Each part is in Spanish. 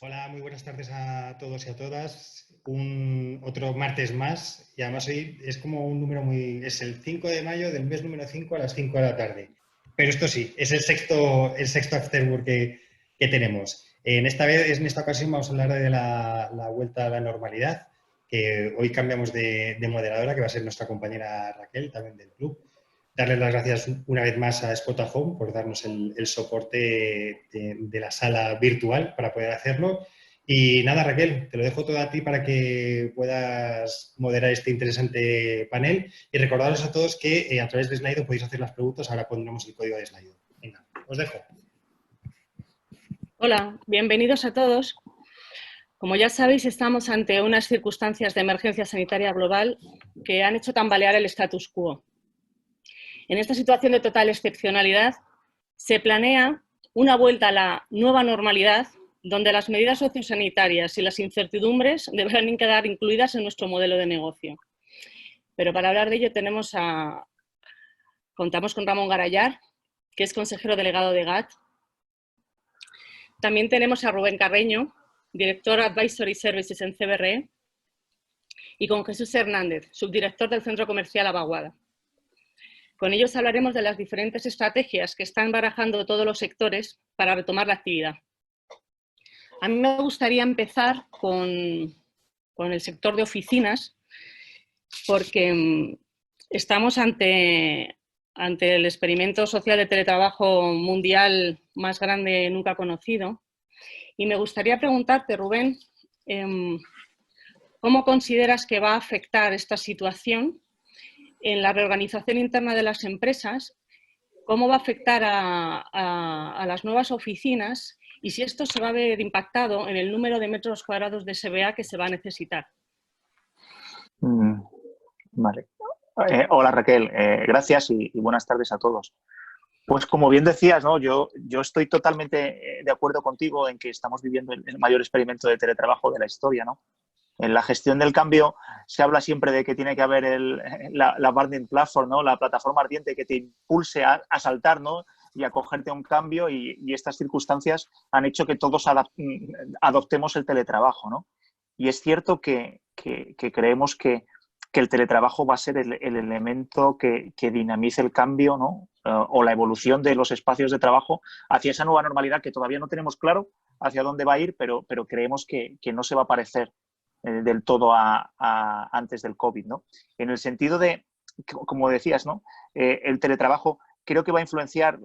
Hola, muy buenas tardes a todos y a todas. Otro martes más y además hoy es como un número es el 5 de mayo del mes número 5 a las 5 de la tarde. Pero esto sí, es el sexto afterwork que tenemos. En esta ocasión vamos a hablar de la vuelta a la normalidad, que hoy cambiamos de moderadora, que va a ser nuestra compañera Raquel, también del club. Darles las gracias una vez más a Spot Home por darnos el soporte de la sala virtual para poder hacerlo. Y nada, Raquel, te lo dejo todo a ti para que puedas moderar este interesante panel y recordaros a todos que a través de Slido podéis hacer las preguntas. Ahora pondremos el código de Slido. Venga, os dejo. Hola, bienvenidos a todos. Como ya sabéis, estamos ante unas circunstancias de emergencia sanitaria global que han hecho tambalear el status quo. En esta situación de total excepcionalidad, se planea una vuelta a la nueva normalidad, donde las medidas sociosanitarias y las incertidumbres deberán quedar incluidas en nuestro modelo de negocio. Pero para hablar de ello contamos con Ramón Garayar, que es consejero delegado de GAT. También tenemos a Rubén Carreño, director Advisory Services en CBRE, y con Jesús Hernández, subdirector del Centro Comercial Abaguada. Con ellos hablaremos de las diferentes estrategias que están barajando todos los sectores para retomar la actividad. A mí me gustaría empezar con el sector de oficinas, porque estamos ante el experimento social de teletrabajo mundial más grande nunca conocido. Y me gustaría preguntarte, Rubén, ¿cómo consideras que va a afectar esta situación en la reorganización interna de las empresas? ¿Cómo va a afectar a las nuevas oficinas? Y si esto se va a ver impactado en el número de metros cuadrados de SBA que se va a necesitar. Vale. Hola Raquel, gracias y buenas tardes a todos. Pues como bien decías, ¿no? Yo estoy totalmente de acuerdo contigo en que estamos viviendo el mayor experimento de teletrabajo de la historia, ¿no? En la gestión del cambio se habla siempre de que tiene que haber la burning platform, ¿no? La plataforma ardiente que te impulse a saltar, ¿no? Y a cogerte a un cambio y estas circunstancias han hecho que todos adoptemos el teletrabajo, ¿no? Y es cierto que creemos que el teletrabajo va a ser el elemento que dinamice el cambio, ¿no? O la evolución de los espacios de trabajo hacia esa nueva normalidad que todavía no tenemos claro hacia dónde va a ir, pero creemos que no se va a parecer del todo a antes del COVID, ¿no? En el sentido de, como decías, ¿no? El teletrabajo creo que va a influenciar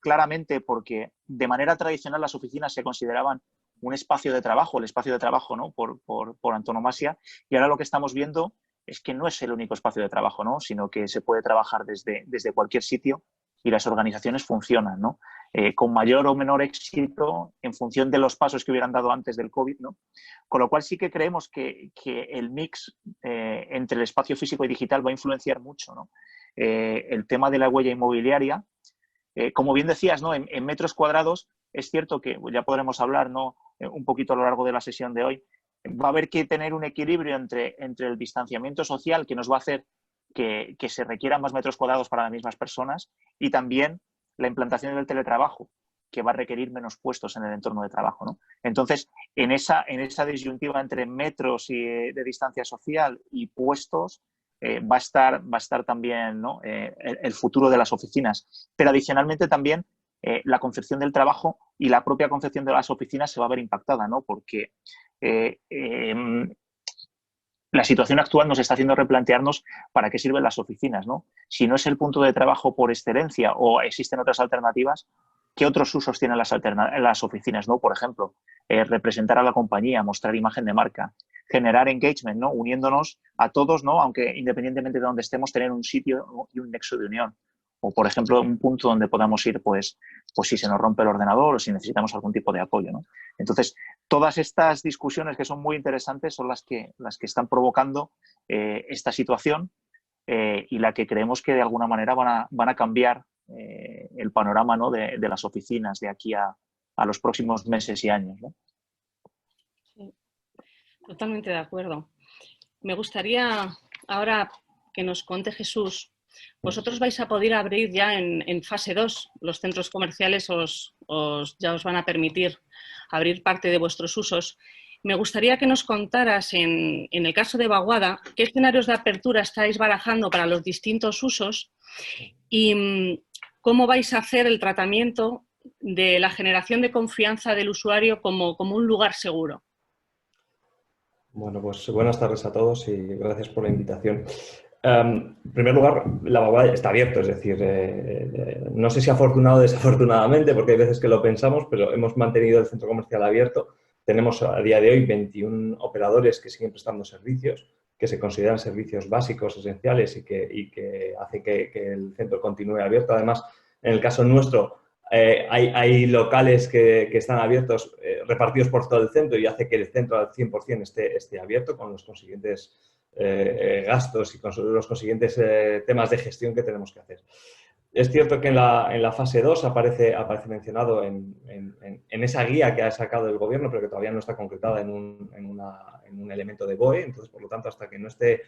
claramente porque de manera tradicional las oficinas se consideraban un espacio de trabajo, el espacio de trabajo, ¿no? por antonomasia, y ahora lo que estamos viendo es que no es el único espacio de trabajo, ¿no? Sino que se puede trabajar desde cualquier sitio y las organizaciones funcionan, ¿no? Con mayor o menor éxito en función de los pasos que hubieran dado antes del COVID, ¿no? Con lo cual sí que creemos que el mix entre el espacio físico y digital va a influenciar mucho, ¿no? El tema de la huella inmobiliaria, como bien decías, ¿no? En metros cuadrados, es cierto que ya podremos hablar, ¿no? Un poquito a lo largo de la sesión de hoy, va a haber que tener un equilibrio entre el distanciamiento social que nos va a hacer que se requieran más metros cuadrados para las mismas personas y también la implantación del teletrabajo, que va a requerir menos puestos en el entorno de trabajo, ¿no? Entonces, en esa disyuntiva entre metros de distancia social y puestos, va a estar también, ¿no? El futuro de las oficinas. Pero adicionalmente también la concepción del trabajo y la propia concepción de las oficinas se va a ver impactada, ¿no? Porque la situación actual nos está haciendo replantearnos para qué sirven las oficinas, ¿no? Si no es el punto de trabajo por excelencia o existen otras alternativas, ¿qué otros usos tienen las oficinas, ¿no? Por ejemplo, representar a la compañía, mostrar imagen de marca, generar engagement, ¿no? Uniéndonos a todos, ¿no? Aunque independientemente de donde estemos, tener un sitio y un nexo de unión. O, por ejemplo, un punto donde podamos ir, pues si se nos rompe el ordenador o si necesitamos algún tipo de apoyo, ¿no? Entonces, todas estas discusiones que son muy interesantes son las que están provocando esta situación y la que creemos que de alguna manera van a cambiar el panorama, ¿no? de las oficinas de aquí a los próximos meses y años, ¿no? Sí, totalmente de acuerdo. Me gustaría ahora que nos cuente Jesús Vosotros vais a poder abrir ya en fase 2. Los centros comerciales ya os van a permitir abrir parte de vuestros usos. Me gustaría que nos contaras, en el caso de Baguada, qué escenarios de apertura estáis barajando para los distintos usos y cómo vais a hacer el tratamiento de la generación de confianza del usuario como un lugar seguro. Bueno, pues buenas tardes a todos y gracias por la invitación. En primer lugar, la Baguada está abierto, es decir, no sé si afortunado o desafortunadamente, porque hay veces que lo pensamos, pero hemos mantenido el centro comercial abierto. Tenemos a día de hoy 21 operadores que siguen prestando servicios, que se consideran servicios básicos, esenciales y que hace que el centro continúe abierto. Además, en el caso nuestro, hay locales que están abiertos, repartidos por todo el centro y hace que el centro al 100% esté abierto con los consiguientes gastos y con los consiguientes temas de gestión que tenemos que hacer. Es cierto que en la fase 2 aparece mencionado en esa guía que ha sacado el Gobierno, pero que todavía no está concretada en un elemento de BOE. Entonces, por lo tanto, hasta que no esté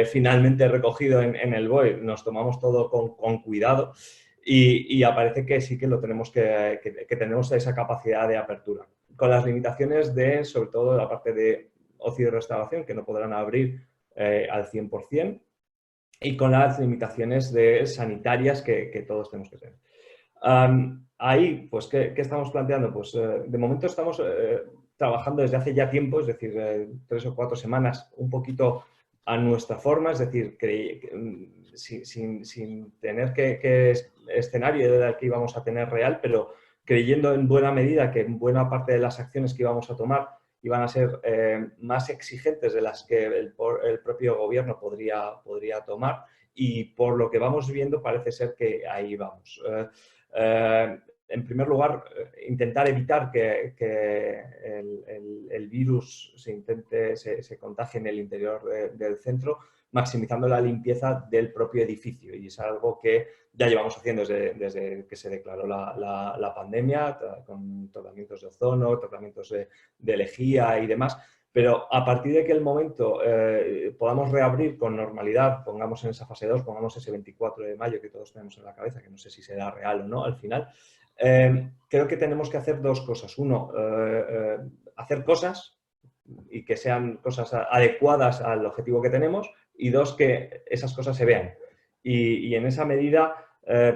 finalmente recogido en el BOE, nos tomamos todo con cuidado y aparece que sí que lo tenemos que tenemos esa capacidad de apertura. Con las limitaciones de, sobre todo, la parte de ocio y restauración, que no podrán abrir al 100%. Y con las limitaciones sanitarias que todos tenemos que tener. Ahí, pues, ¿qué estamos planteando? Pues, de momento estamos trabajando desde hace ya tiempo, es decir, 3 o 4 semanas, un poquito a nuestra forma, es decir, sin tener que escenario del que íbamos a tener real, pero creyendo en buena medida que en buena parte de las acciones que íbamos a tomar iban a ser más exigentes de las que el propio Gobierno podría tomar y por lo que vamos viendo parece ser que ahí vamos. En primer lugar, intentar evitar que el virus se contagie en el interior del centro, maximizando la limpieza del propio edificio y es algo que ya llevamos haciendo desde que se declaró la pandemia, con tratamientos de ozono, tratamientos de lejía y demás, pero a partir de que el momento podamos reabrir con normalidad, pongamos en esa fase 2, pongamos ese 24 de mayo que todos tenemos en la cabeza, que no sé si será real o no al final, creo que tenemos que hacer 2 cosas. Uno, hacer cosas y que sean cosas adecuadas al objetivo que tenemos y 2, que esas cosas se vean. Y en esa medida,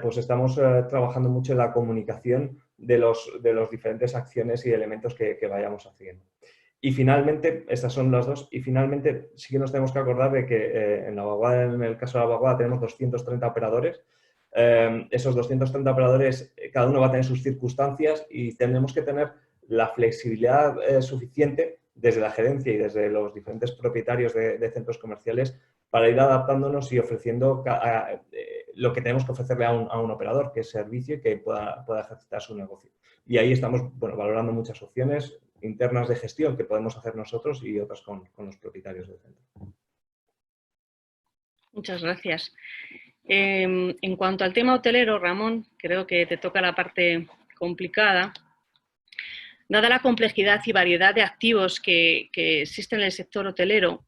pues estamos trabajando mucho en la comunicación de los diferentes acciones y elementos que vayamos haciendo. Y finalmente, estas son las 2, y finalmente sí que nos tenemos que acordar de que en el caso de la Baguada tenemos 230 operadores. Esos 230 operadores, cada uno va a tener sus circunstancias y tenemos que tener la flexibilidad suficiente desde la gerencia y desde los diferentes propietarios de centros comerciales para ir adaptándonos y ofreciendo lo que tenemos que ofrecerle a un operador, que es servicio y que pueda ejercitar su negocio. Y ahí estamos valorando muchas opciones internas de gestión que podemos hacer nosotros y otras con los propietarios del centro. Muchas gracias. En cuanto al tema hotelero, Ramón, creo que te toca la parte complicada. Dada la complejidad y variedad de activos que existen en el sector hotelero,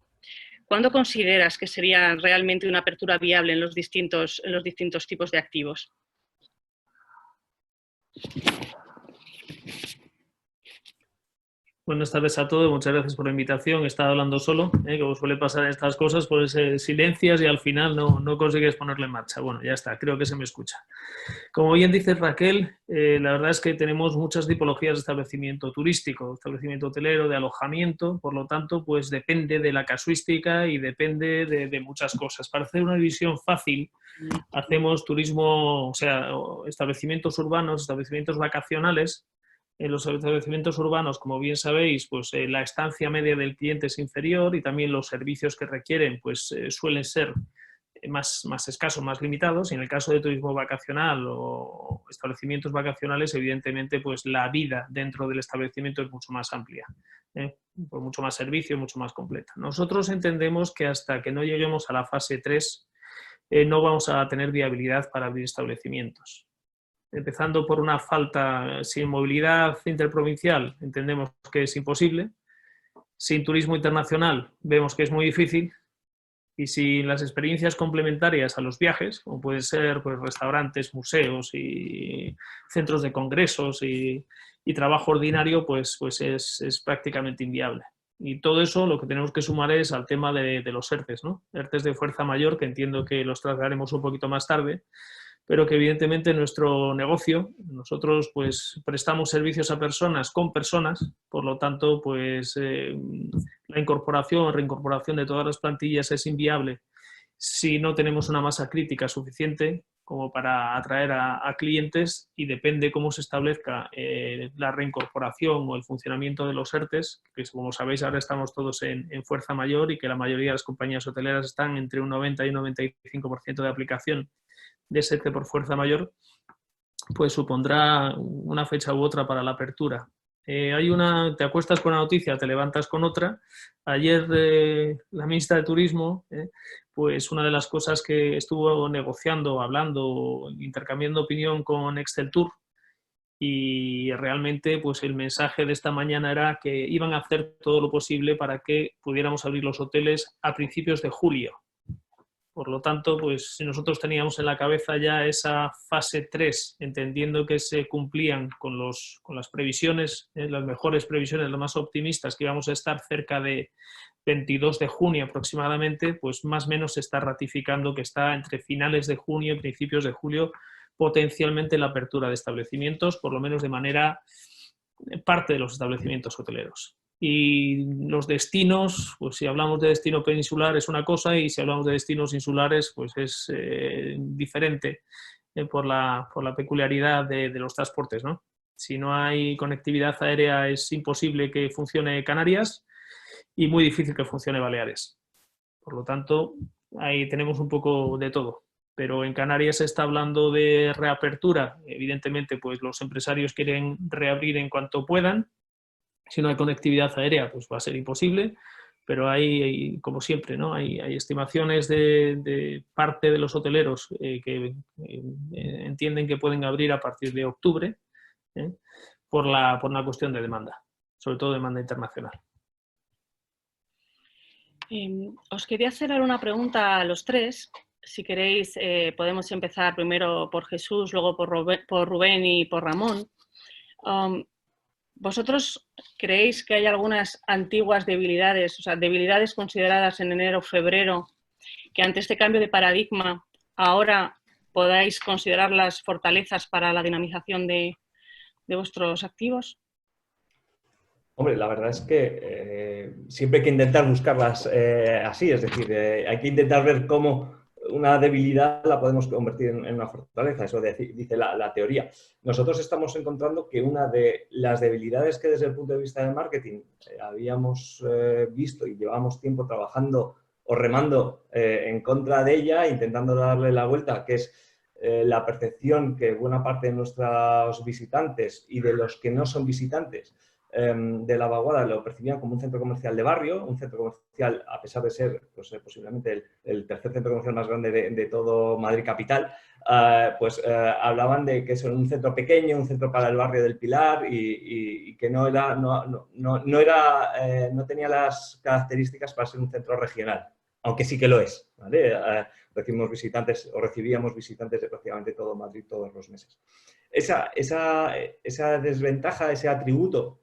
¿cuándo consideras que sería realmente una apertura viable en los distintos tipos de activos? Buenas tardes a todos, muchas gracias por la invitación. He estado hablando solo, como suele pasar en estas cosas, pues silencias y al final no consigues ponerlo en marcha. Bueno, ya está, creo que se me escucha. Como bien dice Raquel, la verdad es que tenemos muchas tipologías de establecimiento turístico, establecimiento hotelero, de alojamiento, por lo tanto, pues depende de la casuística y depende de muchas cosas. Para hacer una división fácil, hacemos turismo, o sea, establecimientos urbanos, establecimientos vacacionales. En los establecimientos urbanos, como bien sabéis, pues la estancia media del cliente es inferior y también los servicios que requieren pues, suelen ser más escasos, más limitados. Y en el caso de turismo vacacional o establecimientos vacacionales, evidentemente pues la vida dentro del establecimiento es mucho más amplia, por mucho más servicio, mucho más completa. Nosotros entendemos que hasta que no lleguemos a la fase 3 no vamos a tener viabilidad para abrir establecimientos. Empezando por una falta, sin movilidad interprovincial, entendemos que es imposible. Sin turismo internacional, vemos que es muy difícil. Y si las experiencias complementarias a los viajes, como pueden ser pues, restaurantes, museos y centros de congresos y trabajo ordinario, pues es prácticamente inviable. Y todo eso lo que tenemos que sumar es al tema de los ERTEs, ¿no? ERTEs de fuerza mayor, que entiendo que los trataremos un poquito más tarde, pero que evidentemente en nuestro negocio nosotros pues prestamos servicios a personas con personas, por lo tanto pues la incorporación o reincorporación de todas las plantillas es inviable si no tenemos una masa crítica suficiente como para atraer a clientes, y depende cómo se establezca la reincorporación o el funcionamiento de los ERTEs, que como sabéis ahora estamos todos en fuerza mayor y que la mayoría de las compañías hoteleras están entre un 90 y un 95% de aplicación de ese ERTE por fuerza mayor, pues supondrá una fecha u otra para la apertura. Te acuestas con una noticia, te levantas con otra. Ayer la ministra de Turismo, pues una de las cosas que estuvo negociando, hablando, intercambiando opinión con Exceltur, y realmente pues el mensaje de esta mañana era que iban a hacer todo lo posible para que pudiéramos abrir los hoteles a principios de julio. Por lo tanto, pues si nosotros teníamos en la cabeza ya esa fase 3, entendiendo que se cumplían con las previsiones, las mejores previsiones, las más optimistas, que íbamos a estar cerca de 22 de junio aproximadamente, pues más o menos se está ratificando que está entre finales de junio y principios de julio potencialmente la apertura de establecimientos, por lo menos de manera parte de los establecimientos hoteleros. Y los destinos, pues si hablamos de destino peninsular es una cosa, y si hablamos de destinos insulares pues es diferente por la peculiaridad de los transportes, ¿no? Si no hay conectividad aérea es imposible que funcione Canarias y muy difícil que funcione Baleares. Por lo tanto, ahí tenemos un poco de todo. Pero en Canarias se está hablando de reapertura. Evidentemente, pues los empresarios quieren reabrir en cuanto puedan. Si no hay conectividad aérea, pues va a ser imposible, pero hay como siempre, ¿no? Hay estimaciones de parte de los hoteleros que entienden que pueden abrir a partir de octubre por una cuestión de demanda, sobre todo demanda internacional. Os quería hacer ahora una pregunta a los tres. Si queréis, podemos empezar primero por Jesús, luego por Rubén y por Ramón. ¿Vosotros creéis que hay algunas antiguas debilidades, o sea, debilidades consideradas en enero o febrero, que ante este cambio de paradigma ahora podáis considerarlas fortalezas para la dinamización de vuestros activos? Hombre, la verdad es que siempre hay que intentar buscarlas así, es decir, hay que intentar ver cómo una debilidad la podemos convertir en una fortaleza, eso dice la teoría. Nosotros estamos encontrando que una de las debilidades que desde el punto de vista del marketing habíamos visto y llevamos tiempo trabajando o remando en contra de ella, intentando darle la vuelta, que es la percepción que buena parte de nuestros visitantes y de los que no son visitantes de La Vaguada lo percibían como un centro comercial de barrio, un centro comercial, a pesar de ser pues, posiblemente el tercer centro comercial más grande de todo Madrid capital, hablaban de que es un centro pequeño, un centro para el barrio del Pilar y que no tenía las características para ser un centro regional, aunque sí que lo es, ¿vale? Recibíamos visitantes de prácticamente todo Madrid todos los meses. Esa desventaja, ese atributo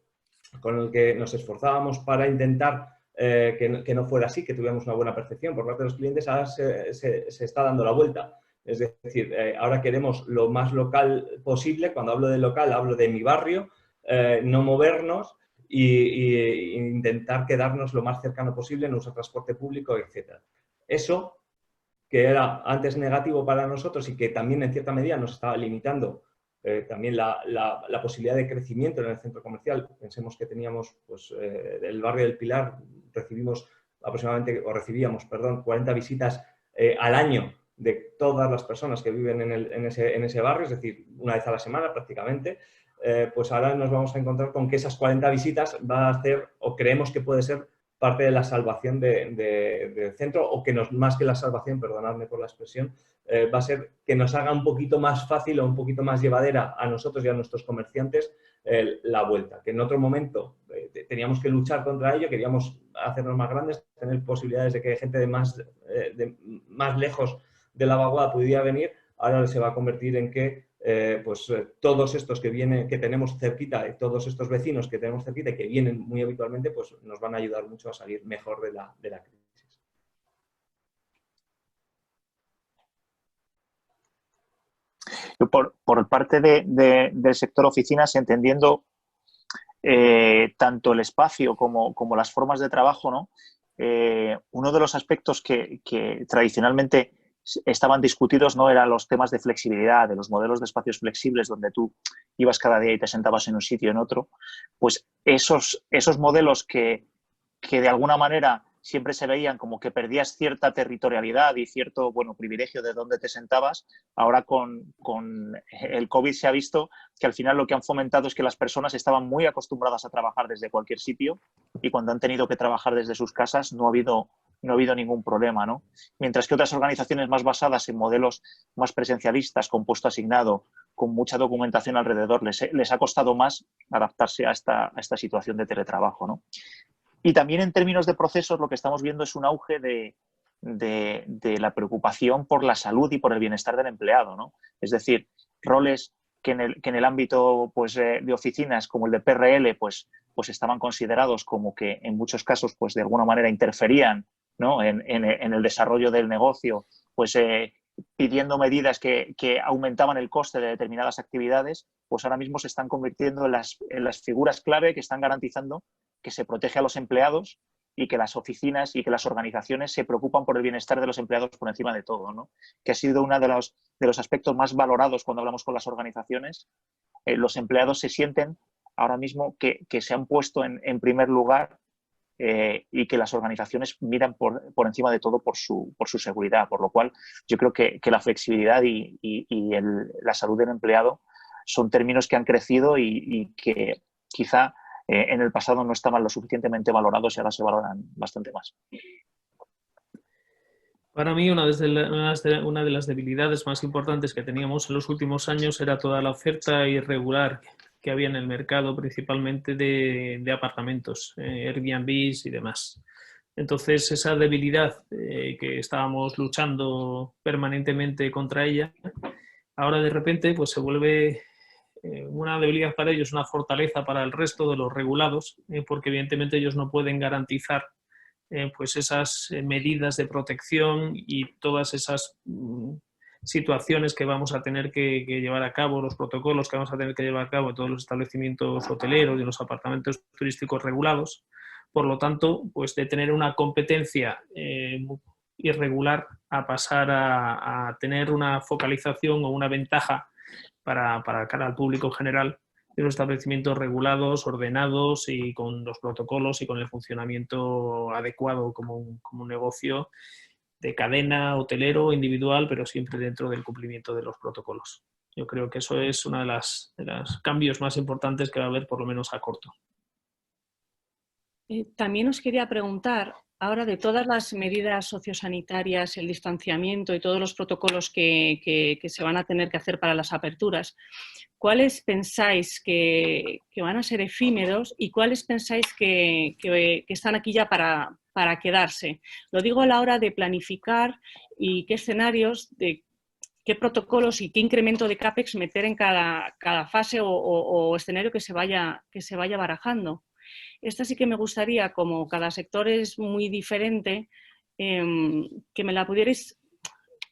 con el que nos esforzábamos para intentar que no fuera así, que tuviéramos una buena percepción por parte de los clientes, ahora se está dando la vuelta. Es decir, ahora queremos lo más local posible. Cuando hablo de local, hablo de mi barrio, no movernos e intentar quedarnos lo más cercano posible, no usar transporte público, etc. Eso, que era antes negativo para nosotros y que también en cierta medida nos estaba limitando también la posibilidad de crecimiento en el centro comercial. Pensemos que teníamos, pues, el barrio del Pilar, recibíamos 40 visitas al año de todas las personas que viven en ese barrio, es decir, una vez a la semana prácticamente. Pues ahora nos vamos a encontrar con que esas 40 visitas va a hacer, o creemos que puede ser, parte de la salvación del centro, o que más que la salvación, perdonadme por la expresión, va a ser que nos haga un poquito más fácil o un poquito más llevadera a nosotros y a nuestros comerciantes la vuelta. Que en otro momento teníamos que luchar contra ello, queríamos hacernos más grandes, tener posibilidades de que gente de más más lejos de la vaguada pudiera venir, ahora se va a convertir en que todos estos que tenemos cerquita, y todos estos vecinos que tenemos cerquita y que vienen muy habitualmente, pues nos van a ayudar mucho a salir mejor de la crisis. Por parte del sector oficinas, entendiendo tanto el espacio como las formas de trabajo, ¿no? Uno de los aspectos que tradicionalmente estaban discutidos, ¿no?, eran los temas de flexibilidad, de los modelos de espacios flexibles donde tú ibas cada día y te sentabas en un sitio o en otro. Pues esos modelos que de alguna manera siempre se veían como que perdías cierta territorialidad y cierto, bueno, privilegio de dónde te sentabas, ahora con el COVID se ha visto que al final lo que han fomentado es que las personas estaban muy acostumbradas a trabajar desde cualquier sitio y cuando han tenido que trabajar desde sus casas no ha habido ningún problema, ¿no? Mientras que otras organizaciones más basadas en modelos más presencialistas, con puesto asignado, con mucha documentación alrededor, les ha costado más adaptarse a esta situación de teletrabajo, ¿no? Y también en términos de procesos lo que estamos viendo es un auge de la preocupación por la salud y por el bienestar del empleado, ¿no? Es decir, roles que en el ámbito pues, de oficinas como el de PRL pues estaban considerados como que en muchos casos pues, de alguna manera interferían, ¿no?, en el desarrollo del negocio, pues pidiendo medidas que aumentaban el coste de determinadas actividades, pues ahora mismo se están convirtiendo en las figuras clave que están garantizando que se protege a los empleados y que las oficinas y que las organizaciones se preocupan por el bienestar de los empleados por encima de todo, ¿no? Que ha sido uno de los aspectos más valorados cuando hablamos con las organizaciones. Los empleados se sienten ahora mismo que se han puesto en primer lugar y que las organizaciones miran por encima de todo por su seguridad, por lo cual yo creo que la flexibilidad y la salud del empleado son términos que han crecido y que quizá en el pasado no estaban lo suficientemente valorados y ahora se valoran bastante más. Para mí, una de las debilidades más importantes que teníamos en los últimos años era toda la oferta irregular que había en el mercado, principalmente de apartamentos, Airbnbs y demás. Entonces, esa debilidad que estábamos luchando permanentemente contra ella, ahora de repente pues, se vuelve una debilidad para ellos, una fortaleza para el resto de los regulados, porque evidentemente ellos no pueden garantizar pues esas medidas de protección y todas esas situaciones que vamos a tener que llevar a cabo, los protocolos que vamos a tener que llevar a cabo en todos los establecimientos hoteleros y los apartamentos turísticos regulados. Por lo tanto, pues de tener una competencia irregular a pasar a tener una focalización o una ventaja para cara al público en general de los establecimientos regulados, ordenados y con los protocolos y con el funcionamiento adecuado como un negocio de cadena, hotelero, individual, pero siempre dentro del cumplimiento de los protocolos. Yo creo que eso es uno de los cambios más importantes que va a haber, por lo menos a corto. También os quería preguntar, ahora de todas las medidas sociosanitarias, el distanciamiento y todos los protocolos que se van a tener que hacer para las aperturas, ¿cuáles pensáis que van a ser efímeros y cuáles pensáis que están aquí ya para quedarse? Lo digo a la hora de planificar y qué escenarios, de qué protocolos y qué incremento de CAPEX meter en cada fase o escenario que se vaya barajando. Esta sí que me gustaría, como cada sector es muy diferente, que me la pudierais...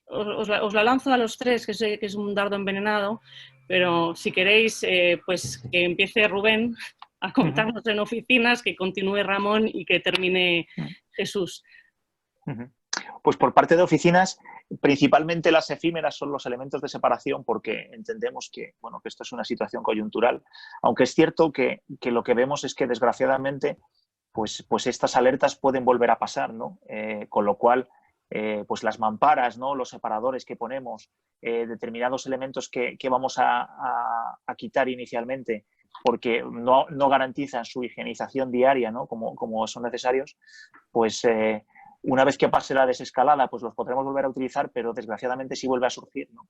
Os la lanzo a los tres, que sé que es un dardo envenenado, pero si queréis, pues que empiece Rubén a contarnos en oficinas, que continúe Ramón y que termine Jesús. Pues por parte de oficinas, principalmente las efímeras son los elementos de separación porque entendemos que, bueno, que esto es una situación coyuntural, aunque es cierto que lo que vemos es que desgraciadamente pues estas alertas pueden volver a pasar, ¿no? Con lo cual pues las mamparas, ¿no?, los separadores que ponemos, determinados elementos que vamos a quitar inicialmente porque no garantizan su higienización diaria, ¿no?, como son necesarios, pues una vez que pase la desescalada, pues los podremos volver a utilizar, pero desgraciadamente si vuelve a surgir, ¿no?,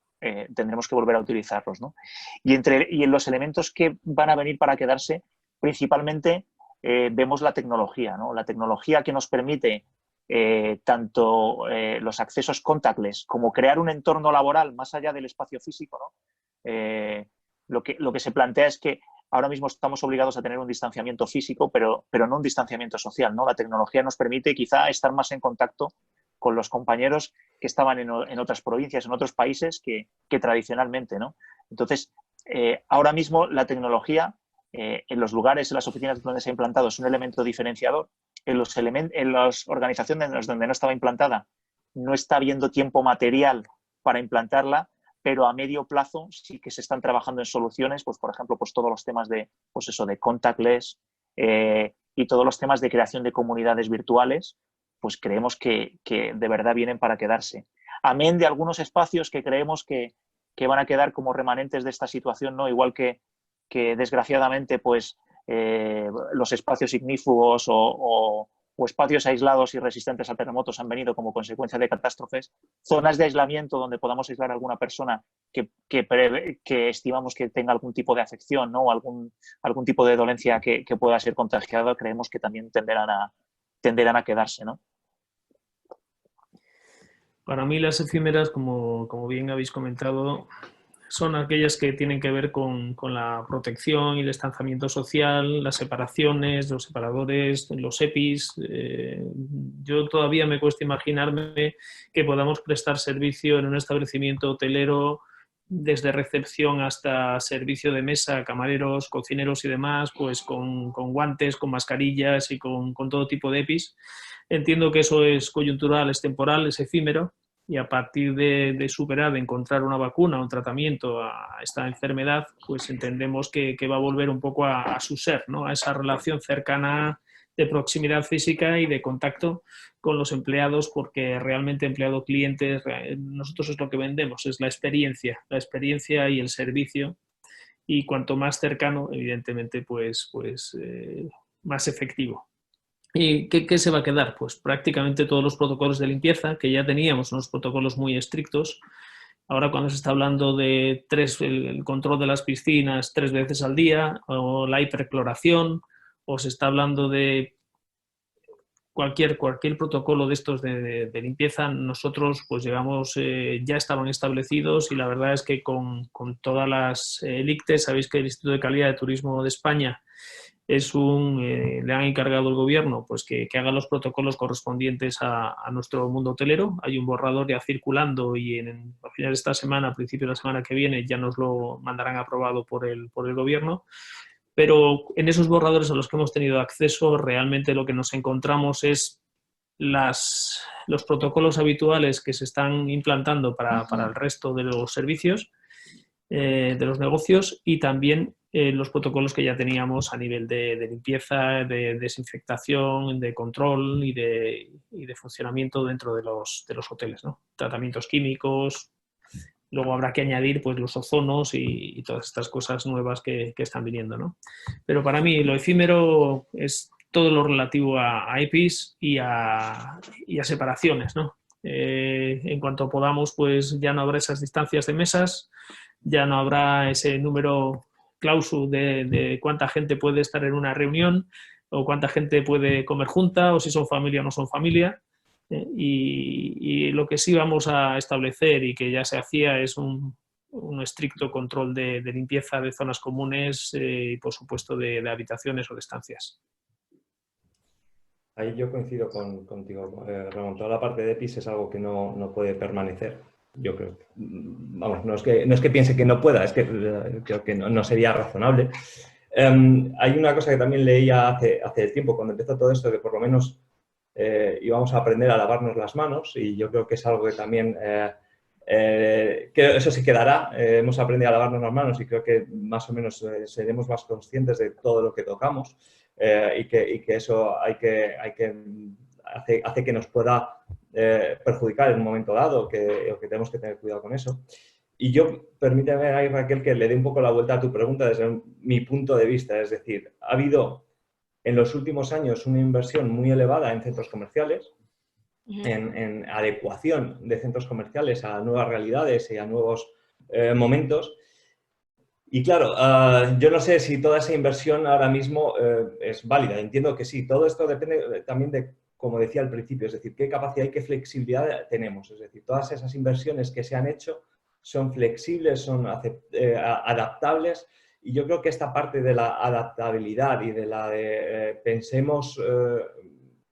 tendremos que volver a utilizarlos, ¿no? Y en los elementos que van a venir para quedarse, principalmente vemos la tecnología, ¿no? La tecnología que nos permite tanto los accesos contactless como crear un entorno laboral más allá del espacio físico, ¿no? Lo que se plantea es que ahora mismo estamos obligados a tener un distanciamiento físico, pero no un distanciamiento social, ¿no? La tecnología nos permite quizá estar más en contacto con los compañeros que estaban en otras provincias, en otros países que tradicionalmente, ¿no? Entonces, ahora mismo la tecnología en los lugares, en las oficinas donde se ha implantado es un elemento diferenciador. En las organizaciones donde no estaba implantada no está habiendo tiempo material para implantarla, pero a medio plazo sí que se están trabajando en soluciones, pues por ejemplo, pues todos los temas de contactless y todos los temas de creación de comunidades virtuales, pues creemos que de verdad vienen para quedarse. Amén de algunos espacios que creemos que van a quedar como remanentes de esta situación, ¿no? Igual que desgraciadamente pues los espacios ignífugos o espacios aislados y resistentes a terremotos han venido como consecuencia de catástrofes, zonas de aislamiento donde podamos aislar a alguna persona que estimamos que tenga algún tipo de afección, ¿no? O algún tipo de dolencia que pueda ser contagiada, creemos que también tenderán a quedarse, ¿no? Para mí las efímeras, como bien habéis comentado, son aquellas que tienen que ver con la protección y el distanciamiento social, las separaciones, los separadores, los EPIs. Yo todavía me cuesta imaginarme que podamos prestar servicio en un establecimiento hotelero desde recepción hasta servicio de mesa, camareros, cocineros y demás, pues con guantes, con mascarillas y con todo tipo de EPIs. Entiendo que eso es coyuntural, es temporal, es efímero, y a partir de superar, de encontrar una vacuna, un tratamiento a esta enfermedad, pues entendemos que va a volver un poco a su ser, ¿no? A esa relación cercana de proximidad física y de contacto con los empleados, porque realmente empleado-clientes, nosotros es lo que vendemos, es la experiencia y el servicio, y cuanto más cercano, evidentemente, pues más efectivo. ¿Y qué se va a quedar? Pues prácticamente todos los protocolos de limpieza, que ya teníamos unos protocolos muy estrictos. Ahora cuando se está hablando de el control de las piscinas 3 veces al día, o la hipercloración, o se está hablando de cualquier protocolo de estos de limpieza, nosotros pues llevamos, ya estaban establecidos, y la verdad es que con todas las ICTE, sabéis que el Instituto de Calidad de Turismo de España le han encargado el gobierno pues que haga los protocolos correspondientes a nuestro mundo hotelero. Hay un borrador ya circulando y a finales de esta semana, a principios de la semana que viene, ya nos lo mandarán aprobado por el gobierno. Pero en esos borradores a los que hemos tenido acceso, realmente lo que nos encontramos es los protocolos habituales que se están implantando para el resto de los servicios, de los negocios, y también los protocolos que ya teníamos a nivel de limpieza, de desinfectación, de control y de funcionamiento dentro de los hoteles, ¿no? Tratamientos químicos. Luego habrá que añadir pues los ozonos y todas estas cosas nuevas que están viniendo, ¿no? Pero para mí lo efímero es todo lo relativo a EPIs y a separaciones, ¿no? En cuanto podamos, pues ya no habrá esas distancias de mesas, ya no habrá ese número clausu de cuánta gente puede estar en una reunión, o cuánta gente puede comer junta, o si son familia o no son familia. Y lo que sí vamos a establecer, y que ya se hacía, es un estricto control de limpieza de zonas comunes y, por supuesto, de habitaciones o de estancias. Ahí yo coincido contigo. Remontar la parte de EPIs es algo que no puede permanecer. Yo creo. Vamos, no es que piense que no pueda, es que creo que no sería razonable. Hay una cosa que también leía hace tiempo, cuando empezó todo esto, que por lo menos íbamos a aprender a lavarnos las manos, y yo creo que es algo que también, que eso se quedará. Hemos aprendido a lavarnos las manos y creo que más o menos seremos más conscientes de todo lo que tocamos, y que eso hace que nos pueda perjudicar en un momento dado, que tenemos que tener cuidado con eso. Y yo, permíteme ahí, Raquel, que le dé un poco la vuelta a tu pregunta desde mi punto de vista. Es decir, ha habido en los últimos años una inversión muy elevada en centros comerciales, en adecuación de centros comerciales a nuevas realidades y a nuevos momentos. Y claro, yo no sé si toda esa inversión ahora mismo es válida. Entiendo que sí. Todo esto depende también de como decía al principio, es decir, qué capacidad y qué flexibilidad tenemos. Es decir, todas esas inversiones que se han hecho son flexibles, son adaptables, y yo creo que esta parte de la adaptabilidad y de la de pensemos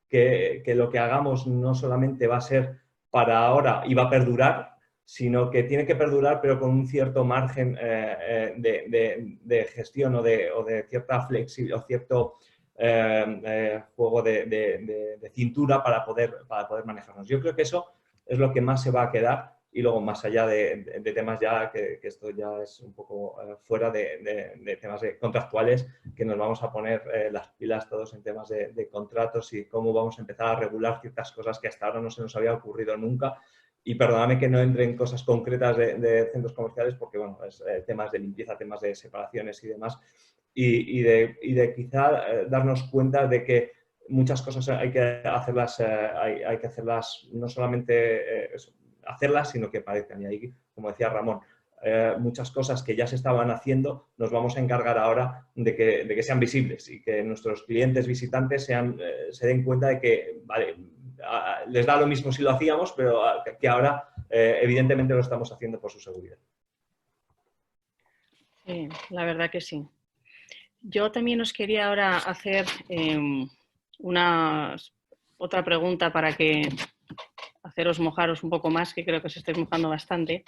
que lo que hagamos no solamente va a ser para ahora y va a perdurar, sino que tiene que perdurar, pero con un cierto margen de gestión o de cierta flexibilidad o cierto juego de cintura para poder manejarnos. Yo creo que eso es lo que más se va a quedar, y luego más allá de temas ya que esto ya es un poco fuera de temas contractuales, que nos vamos a poner las pilas todos en temas de contratos y cómo vamos a empezar a regular ciertas cosas que hasta ahora no se nos había ocurrido nunca. Y perdóname que no entre en cosas concretas de centros comerciales porque, bueno, es temas de limpieza, temas de separaciones y demás, y de quizá darnos cuenta de que muchas cosas hay que hacerlas, hay que hacerlas no solamente hacerlas, sino que parezcan. Y ahí, como decía Ramón, muchas cosas que ya se estaban haciendo, nos vamos a encargar ahora de que sean visibles y que nuestros clientes visitantes se den cuenta de que, vale, les da lo mismo si lo hacíamos, pero que ahora evidentemente lo estamos haciendo por su seguridad. Sí, la verdad que sí. Yo también os quería ahora hacer otra pregunta para que haceros mojaros un poco más, que creo que os estáis mojando bastante.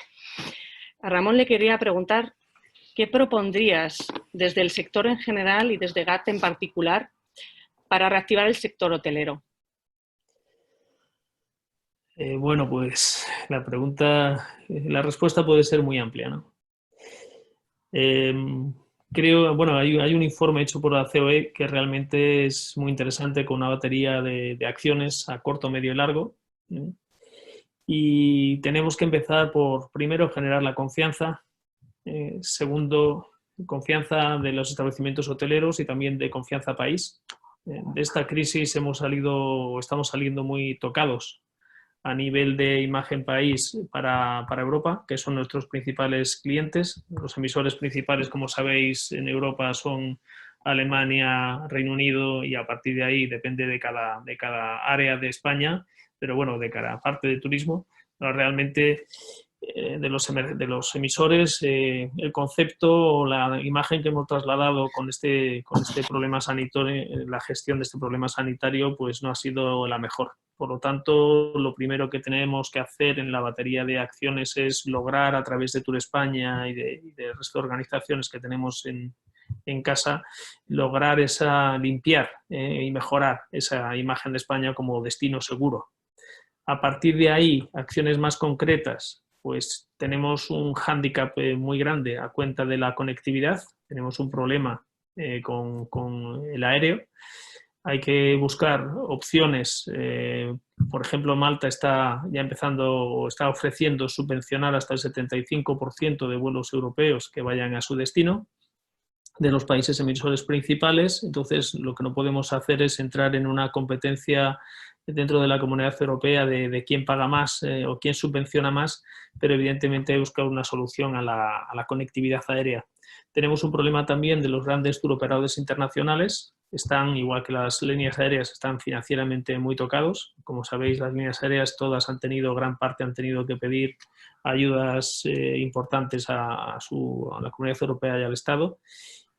A Ramón le quería preguntar qué propondrías desde el sector en general y desde GAT en particular para reactivar el sector hotelero. Bueno, pues la respuesta puede ser muy amplia, ¿no? Creo, bueno, hay un informe hecho por la COE que realmente es muy interesante, con una batería de acciones a corto, medio y largo. Y tenemos que empezar por, primero, generar la confianza, segundo, confianza de los establecimientos hoteleros y también de confianza país. De esta crisis estamos saliendo muy tocados a nivel de imagen país para Europa, que son nuestros principales clientes. Los emisores principales, como sabéis, en Europa son Alemania, Reino Unido, y a partir de ahí depende de cada área de España, pero bueno, de cada parte de turismo. Pero realmente de los emisores, el concepto o la imagen que hemos trasladado con este problema sanitario, la gestión de este problema sanitario, pues no ha sido la mejor. Por lo tanto, lo primero que tenemos que hacer en la batería de acciones es lograr, a través de Tour España y del resto de organizaciones que tenemos en casa, lograr limpiar y mejorar esa imagen de España como destino seguro. A partir de ahí, acciones más concretas, pues tenemos un hándicap muy grande a cuenta de la conectividad. Tenemos un problema con el aéreo. Hay que buscar opciones. Por ejemplo, Malta está ya está ofreciendo subvencionar hasta el 75% de vuelos europeos que vayan a su destino, de los países emisores principales. Entonces, lo que no podemos hacer es entrar en una competencia dentro de la Comunidad Europea de quién paga más o quién subvenciona más, pero evidentemente hay que buscar una solución a la conectividad aérea. Tenemos un problema también de los grandes turoperadores internacionales. Están, igual que las líneas aéreas, están financieramente muy tocados. Como sabéis, las líneas aéreas todas gran parte han tenido que pedir ayudas importantes a la Comunidad Europea y al Estado.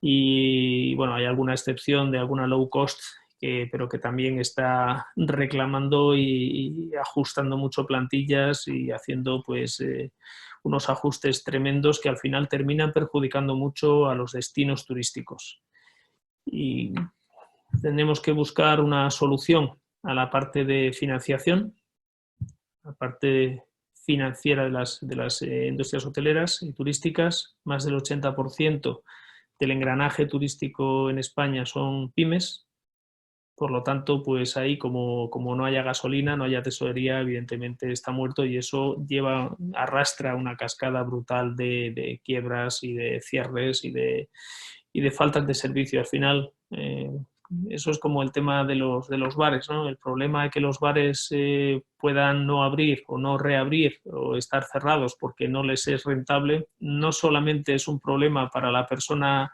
Y bueno, hay alguna excepción de alguna low cost, pero que también está reclamando y ajustando mucho plantillas y haciendo pues unos ajustes tremendos que al final terminan perjudicando mucho a los destinos turísticos. Y tenemos que buscar una solución a la parte de financiación, la parte financiera de las industrias hoteleras y turísticas. Más del 80% del engranaje turístico en España son pymes. Por lo tanto, pues ahí como no haya gasolina, no haya tesorería, evidentemente está muerto, y eso arrastra una cascada brutal de quiebras y de cierres y de faltas de servicio. Al final, eso es como el tema de los bares, ¿no? El problema de que los bares puedan no abrir o no reabrir o estar cerrados porque no les es rentable, no solamente es un problema para la persona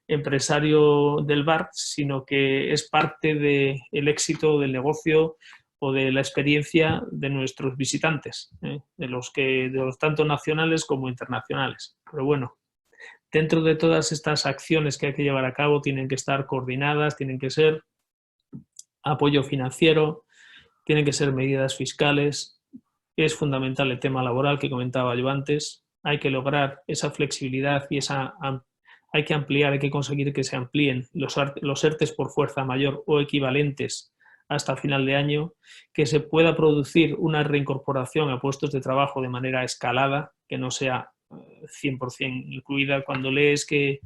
empresario del bar, sino que es parte del éxito del negocio o de la experiencia de nuestros visitantes, de los tanto nacionales como internacionales. Pero bueno, dentro de todas estas acciones que hay que llevar a cabo tienen que estar coordinadas, tienen que ser apoyo financiero, tienen que ser medidas fiscales. Es fundamental el tema laboral que comentaba yo antes. Hay que lograr esa flexibilidad y hay que ampliar, hay que conseguir que se amplíen los ERTEs por fuerza mayor o equivalentes hasta final de año, que se pueda producir una reincorporación a puestos de trabajo de manera escalada, que no sea 100% incluida. Cuando lees que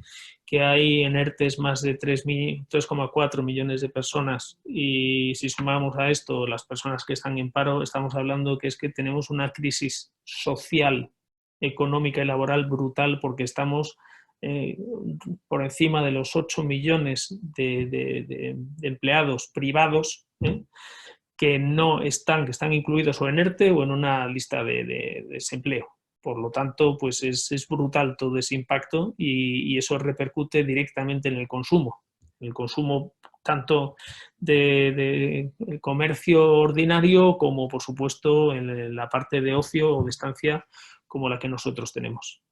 hay en ERTEs más de 3,4 millones de personas y si sumamos a esto las personas que están en paro, estamos hablando que es que tenemos una crisis social, económica y laboral brutal porque estamos por encima de los 8 millones de empleados privados que están incluidos o en ERTE o en una lista de desempleo. Por lo tanto, pues es brutal todo ese impacto y eso repercute directamente en el consumo. El consumo tanto de comercio ordinario como, por supuesto, en la parte de ocio o de estancia como la que nosotros tenemos.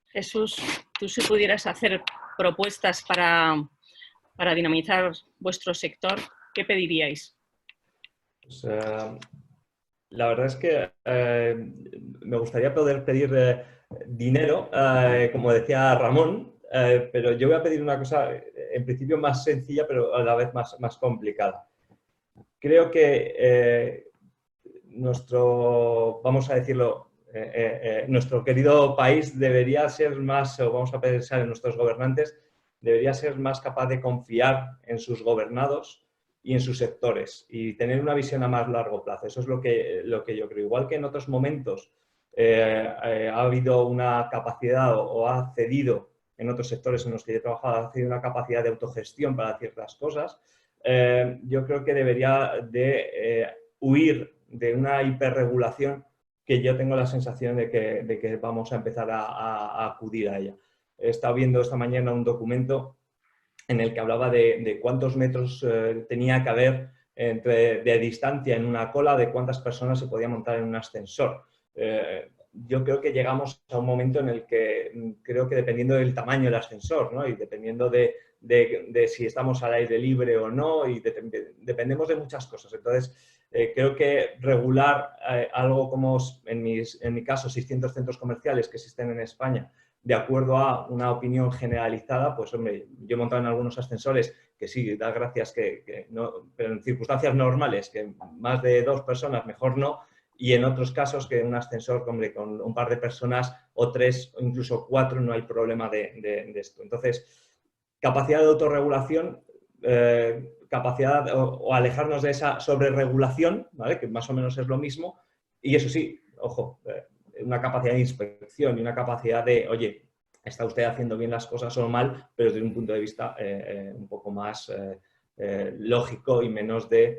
Jesús, tú si pudieras hacer propuestas para dinamizar vuestro sector, ¿qué pediríais? Pues, la verdad es que me gustaría poder pedir dinero, como decía Ramón, pero yo voy a pedir una cosa en principio más sencilla, pero a la vez más complicada. Creo que vamos a decirlo, nuestro querido país debería ser más, o vamos a pensar en nuestros gobernantes, debería ser más capaz de confiar en sus gobernados y en sus sectores y tener una visión a más largo plazo. Eso es lo que yo creo. Igual que en otros momentos ha habido una capacidad o ha cedido en otros sectores en los que yo he trabajado, ha cedido una capacidad de autogestión para ciertas cosas, yo creo que debería de huir de una hiperregulación que yo tengo la sensación de que vamos a empezar a acudir a ella. He estado viendo esta mañana un documento en el que hablaba de cuántos metros tenía que haber de distancia en una cola, de cuántas personas se podía montar en un ascensor. Yo creo que llegamos a un momento en el que creo que dependiendo del tamaño del ascensor, ¿no? Y dependiendo de si estamos al aire libre o no, y dependemos de muchas cosas. Entonces, creo que regular algo como, en mi caso, 600 centros comerciales que existen en España, de acuerdo a una opinión generalizada, pues hombre, yo he montado en algunos ascensores que sí, da gracias que no, pero en circunstancias normales, que más de 2 personas mejor no, y en otros casos que un ascensor, hombre, con un par de personas o 3 o incluso 4 no hay problema de esto. Entonces, capacidad de autorregulación, capacidad o alejarnos de esa sobreregulación, ¿vale? Que más o menos es lo mismo, y eso sí, ojo, una capacidad de inspección y una capacidad de, oye, está usted haciendo bien las cosas o mal, pero desde un punto de vista un poco más lógico y menos de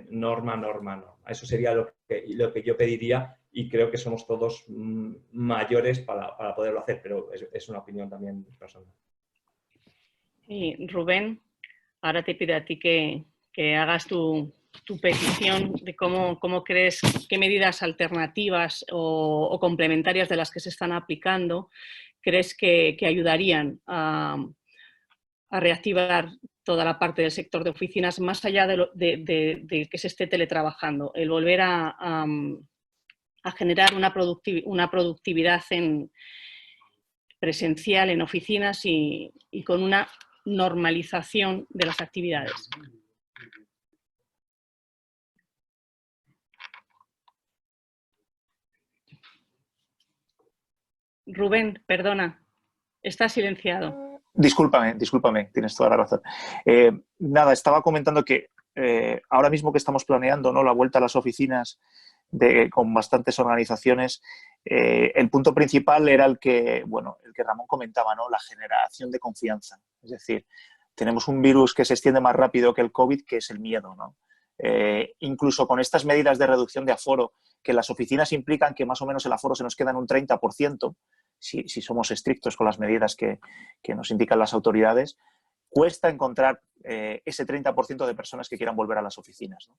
norma. Eso sería lo que yo pediría y creo que somos todos mayores para poderlo hacer, pero es una opinión también personal. Y Rubén, ahora te pido a ti que hagas tu petición de cómo crees, qué medidas alternativas o complementarias de las que se están aplicando crees que ayudarían a reactivar toda la parte del sector de oficinas más allá de que se esté teletrabajando, el volver a generar una productividad presencial en oficinas y con una normalización de las actividades. Rubén, perdona, estás silenciado. Discúlpame, tienes toda la razón. Nada, estaba comentando que ahora mismo que estamos planeando, ¿no?, la vuelta a las oficinas con bastantes organizaciones, el punto principal era el que Ramón comentaba, ¿no?, la generación de confianza. Es decir, tenemos un virus que se extiende más rápido que el COVID, que es el miedo, ¿no? Incluso con estas medidas de reducción de aforo, que las oficinas implican que más o menos el aforo se nos queda en un 30%, si somos estrictos con las medidas que nos indican las autoridades, cuesta encontrar ese 30% de personas que quieran volver a las oficinas, ¿no?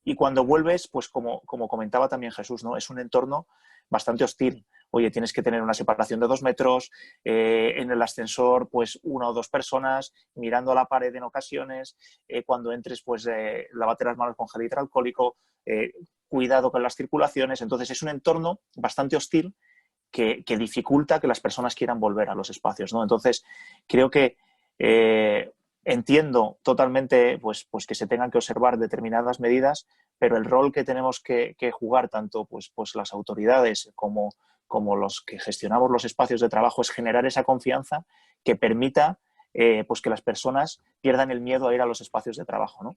Y cuando vuelves, pues como comentaba también Jesús, ¿no? Es un entorno bastante hostil. Oye, tienes que tener una separación de 2 metros, en el ascensor, pues 1 o 2 personas, mirando a la pared en ocasiones, cuando entres, pues lávate las manos con gel hidroalcohólico, cuidado con las circulaciones. Entonces, es un entorno bastante hostil que dificulta que las personas quieran volver a los espacios, ¿no? Entonces, creo que entiendo totalmente pues que se tengan que observar determinadas medidas, pero el rol que tenemos que jugar tanto pues las autoridades como los que gestionamos los espacios de trabajo es generar esa confianza que permita pues que las personas pierdan el miedo a ir a los espacios de trabajo, ¿no?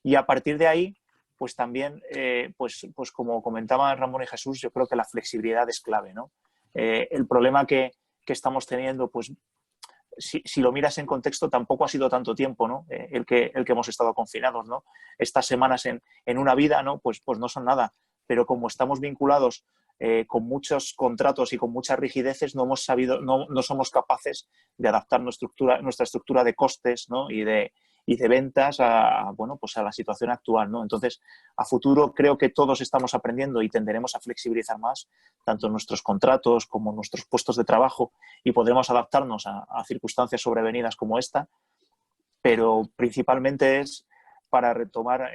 Y a partir de ahí, pues también, pues como comentaban Ramón y Jesús, yo creo que la flexibilidad es clave, ¿no? El problema que estamos teniendo, pues si lo miras en contexto, tampoco ha sido tanto tiempo, ¿no? el que hemos estado confinados, ¿no? Estas semanas en una vida, ¿no? Pues no son nada, pero como estamos vinculados con muchos contratos y con muchas rigideces, no somos capaces de adaptar nuestra estructura de costes, ¿no? y de ventas pues a la situación actual, ¿no? Entonces, a futuro creo que todos estamos aprendiendo y tenderemos a flexibilizar más tanto nuestros contratos como nuestros puestos de trabajo y podremos adaptarnos a circunstancias sobrevenidas como esta, pero principalmente es para retomar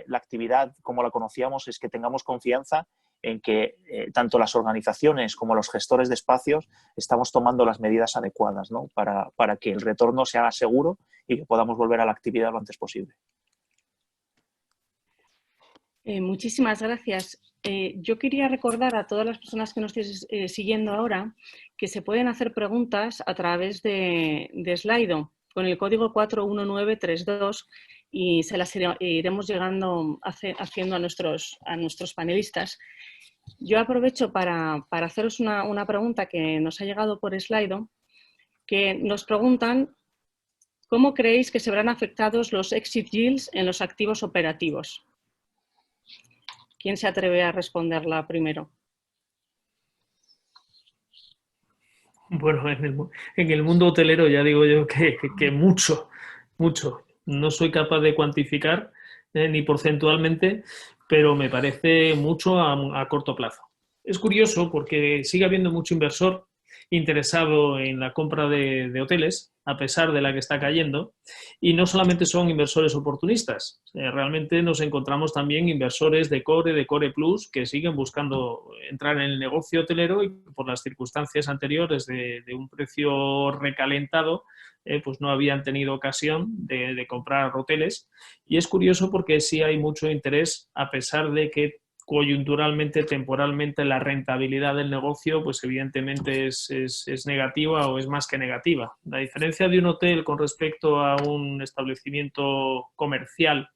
la actividad como la conocíamos, es que tengamos confianza en que tanto las organizaciones como los gestores de espacios estamos tomando las medidas adecuadas, ¿no? para que el retorno sea seguro y que podamos volver a la actividad lo antes posible. Muchísimas gracias. Yo quería recordar a todas las personas que nos estén siguiendo ahora que se pueden hacer preguntas a través de Slido con el código 41932 y se las iremos haciendo a nuestros panelistas. Yo aprovecho para haceros una pregunta que nos ha llegado por Slido, que nos preguntan ¿cómo creéis que se verán afectados los exit yields en los activos operativos? ¿Quién se atreve a responderla primero? Bueno, en el mundo hotelero ya digo yo que mucho. No soy capaz de cuantificar ni porcentualmente, pero me parece mucho a corto plazo. Es curioso porque sigue habiendo mucho inversor interesado en la compra de hoteles, a pesar de la que está cayendo, y no solamente son inversores oportunistas, realmente nos encontramos también inversores de Core Plus, que siguen buscando entrar en el negocio hotelero y por las circunstancias anteriores de un precio recalentado, pues no habían tenido ocasión de comprar hoteles. Y es curioso porque sí hay mucho interés, a pesar de que coyunturalmente, temporalmente, la rentabilidad del negocio, pues evidentemente es negativa o es más que negativa. La diferencia de un hotel con respecto a un establecimiento comercial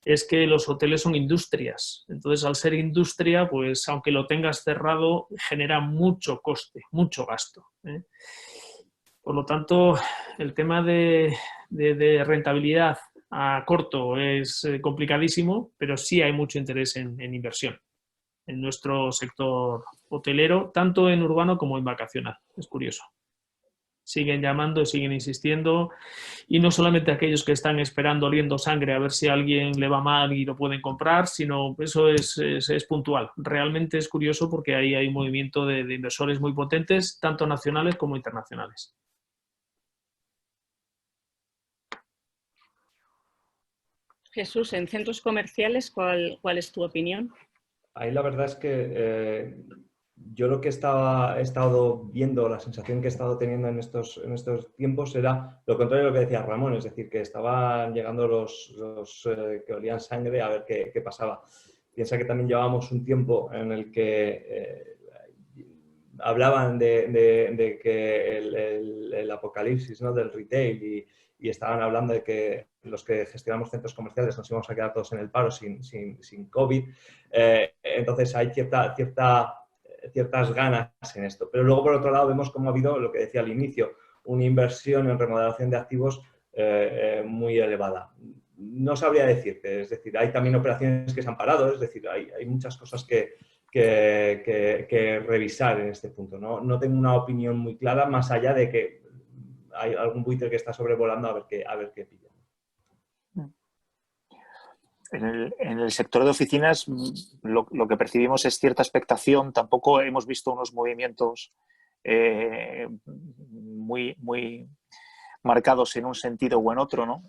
es que los hoteles son industrias. Entonces, al ser industria, pues aunque lo tengas cerrado, genera mucho coste, mucho gasto, ¿eh? Por lo tanto, el tema de rentabilidad a corto es complicadísimo, pero sí hay mucho interés en inversión en nuestro sector hotelero, tanto en urbano como en vacacional. Es curioso. Siguen llamando, siguen insistiendo, y no solamente aquellos que están esperando oliendo sangre a ver si a alguien le va mal y lo pueden comprar, sino eso es puntual. Realmente es curioso porque ahí hay un movimiento de inversores muy potentes, tanto nacionales como internacionales. Jesús, en centros comerciales, ¿cuál es tu opinión? Ahí la verdad es que yo lo que he estado viendo, la sensación que he estado teniendo en estos tiempos era lo contrario de lo que decía Ramón, es decir, que estaban llegando los que olían sangre a ver qué pasaba. Piensa que también llevábamos un tiempo en el que hablaban de que el apocalipsis, ¿no? del retail y estaban hablando de que los que gestionamos centros comerciales nos íbamos a quedar todos en el paro sin COVID. Entonces hay ciertas ganas en esto. Pero luego, por otro lado, vemos cómo ha habido, lo que decía al inicio, una inversión en remodelación de activos muy elevada. No sabría decirte, es decir, hay también operaciones que se han parado, es decir, hay muchas cosas que que revisar en este punto. No tengo una opinión muy clara, más allá de que hay algún buitre que está sobrevolando a ver qué pilla. En el sector de oficinas lo que percibimos es cierta expectación. Tampoco hemos visto unos movimientos muy marcados en un sentido o en otro, ¿no?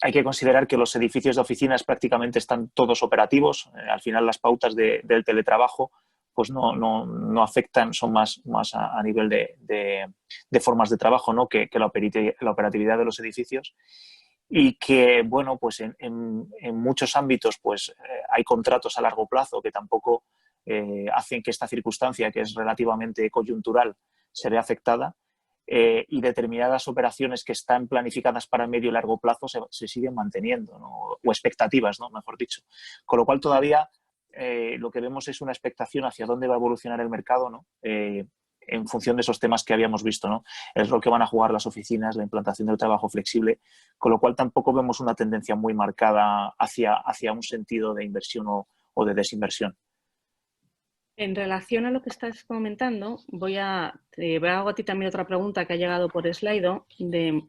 Hay que considerar que los edificios de oficinas prácticamente están todos operativos. Al final las pautas del teletrabajo pues no afectan, son más a nivel de formas de trabajo, ¿no? que la operatividad de los edificios. Y que, bueno, pues en muchos ámbitos pues hay contratos a largo plazo que tampoco hacen que esta circunstancia, que es relativamente coyuntural, se vea afectada, y determinadas operaciones que están planificadas para medio y largo plazo se siguen manteniendo, ¿no? O expectativas, ¿no? Mejor dicho. Con lo cual todavía lo que vemos es una expectación hacia dónde va a evolucionar el mercado, ¿no? En función de esos temas que habíamos visto, ¿no? El rol que van a jugar las oficinas, la implantación del trabajo flexible, con lo cual tampoco vemos una tendencia muy marcada hacia un sentido de inversión o de desinversión. En relación a lo que estás comentando, te hago a ti también otra pregunta que ha llegado por Slido de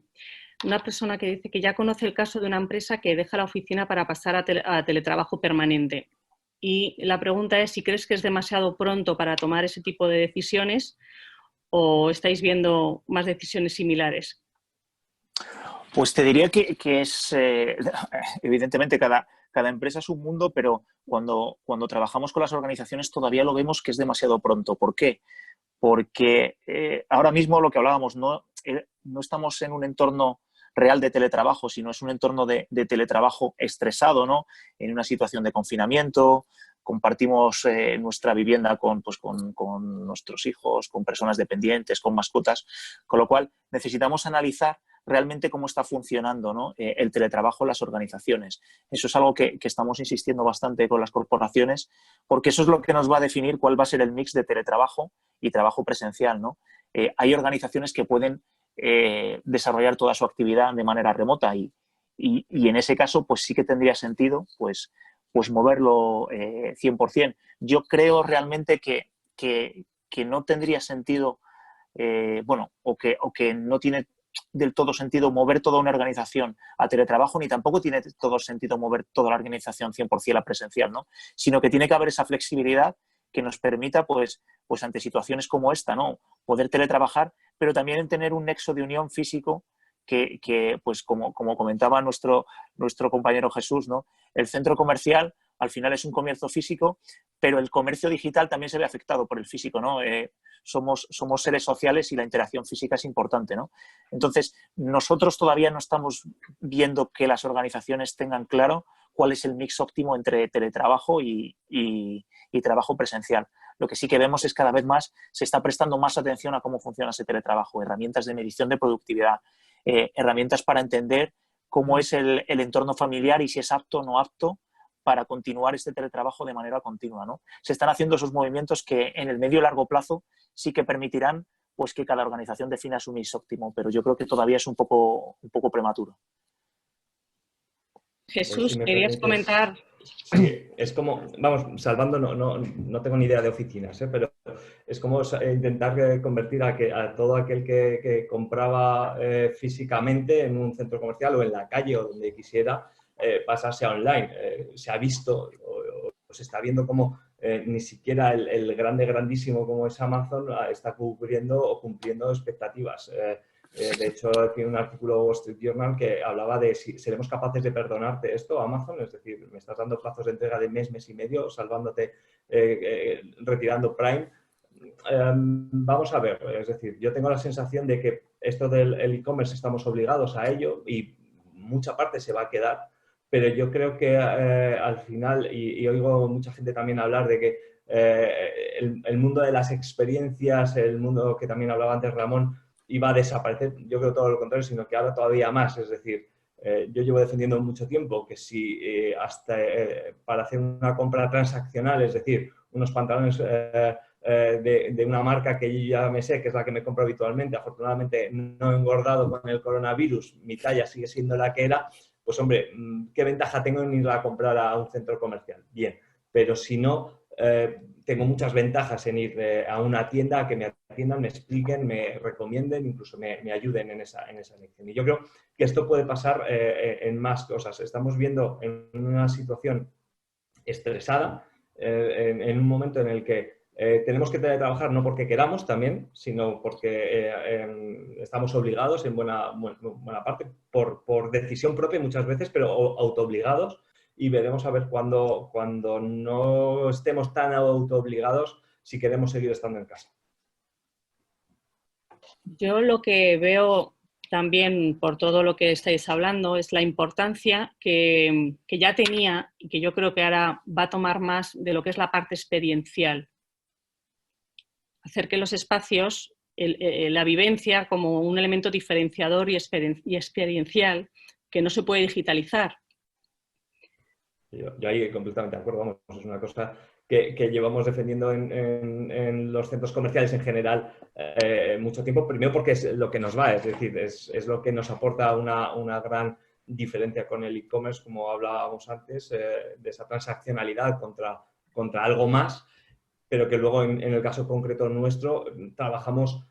una persona que dice que ya conoce el caso de una empresa que deja la oficina para pasar a teletrabajo permanente. Y la pregunta es si crees que es demasiado pronto para tomar ese tipo de decisiones o estáis viendo más decisiones similares. Pues te diría que es, evidentemente, cada empresa es un mundo, pero cuando trabajamos con las organizaciones todavía lo vemos que es demasiado pronto. ¿Por qué? Porque ahora mismo lo que hablábamos, no estamos en un entorno real de teletrabajo, sino es un entorno de teletrabajo estresado, ¿no? En una situación de confinamiento, compartimos nuestra vivienda con nuestros hijos, con personas dependientes, con mascotas, con lo cual necesitamos analizar realmente cómo está funcionando, ¿no? El teletrabajo en las organizaciones. Eso es algo que estamos insistiendo bastante con las corporaciones, porque eso es lo que nos va a definir cuál va a ser el mix de teletrabajo y trabajo presencial, ¿no? Hay organizaciones que pueden desarrollar toda su actividad de manera remota y en ese caso pues sí que tendría sentido pues moverlo 100%. Yo creo realmente que no tendría sentido, o que no tiene del todo sentido mover toda una organización a teletrabajo, ni tampoco tiene todo sentido mover toda la organización 100% a presencial, ¿no? Sino que tiene que haber esa flexibilidad que nos permita, pues ante situaciones como esta, ¿no? Poder teletrabajar, pero también tener un nexo de unión físico que pues como comentaba nuestro compañero Jesús, ¿no? El centro comercial al final es un comercio físico, pero el comercio digital también se ve afectado por el físico, ¿no? Somos seres sociales y la interacción física es importante, ¿no? Entonces, nosotros todavía no estamos viendo que las organizaciones tengan claro cuál es el mix óptimo entre teletrabajo y trabajo presencial. Lo que sí que vemos es cada vez más se está prestando más atención a cómo funciona ese teletrabajo, herramientas de medición de productividad, herramientas para entender cómo es el entorno familiar y si es apto o no apto para continuar este teletrabajo de manera continua, ¿no? Se están haciendo esos movimientos que en el medio y largo plazo sí que permitirán pues, que cada organización defina su mix óptimo, pero yo creo que todavía es un poco prematuro. Jesús, ¿querías comentar? Sí, es como, vamos, salvando, no tengo ni idea de oficinas, pero es como intentar convertir a todo aquel que compraba físicamente en un centro comercial o en la calle o donde quisiera pasarse a online. Se ha visto o se está viendo como ni siquiera el grandísimo como es Amazon está cubriendo o cumpliendo expectativas. De hecho, tiene un artículo Wall Street Journal que hablaba de si seremos capaces de perdonarte esto, Amazon, es decir, me estás dando plazos de entrega de mes y medio, salvándote, retirando Prime. Vamos a ver, es decir, yo tengo la sensación de que esto del e-commerce estamos obligados a ello y mucha parte se va a quedar, pero yo creo que al final, y oigo mucha gente también hablar de que el mundo de las experiencias, el mundo que también hablaba antes Ramón, iba a desaparecer. Yo creo todo lo contrario, sino que ahora todavía más. Es decir, yo llevo defendiendo mucho tiempo que si hasta para hacer una compra transaccional, es decir, unos pantalones de una marca que yo ya me sé, que es la que me compro habitualmente, afortunadamente no he engordado con el coronavirus, mi talla sigue siendo la que era, pues hombre, ¿qué ventaja tengo en ir a comprar a un centro comercial? Bien, pero si no, tengo muchas ventajas en ir a una tienda, a que me atiendan, me expliquen, me recomienden, incluso me ayuden en esa elección. Y yo creo que esto puede pasar en más cosas. Estamos viendo en una situación estresada, en un momento en el que tenemos que teletrabajar no porque queramos también, sino porque estamos obligados en buena parte, por decisión propia muchas veces, pero autoobligados. Y veremos a ver cuando no estemos tan autoobligados si queremos seguir estando en casa. Yo lo que veo también por todo lo que estáis hablando es la importancia que ya tenía y que yo creo que ahora va a tomar más de lo que es la parte experiencial. Hacer que los espacios, la vivencia como un elemento diferenciador y experiencial que no se puede digitalizar. Yo ahí completamente de acuerdo, vamos, es una cosa que llevamos defendiendo en los centros comerciales en general mucho tiempo, primero porque es lo que nos va, es decir, es lo que nos aporta una gran diferencia con el e-commerce, como hablábamos antes, de esa transaccionalidad contra algo más, pero que luego en el caso concreto nuestro trabajamos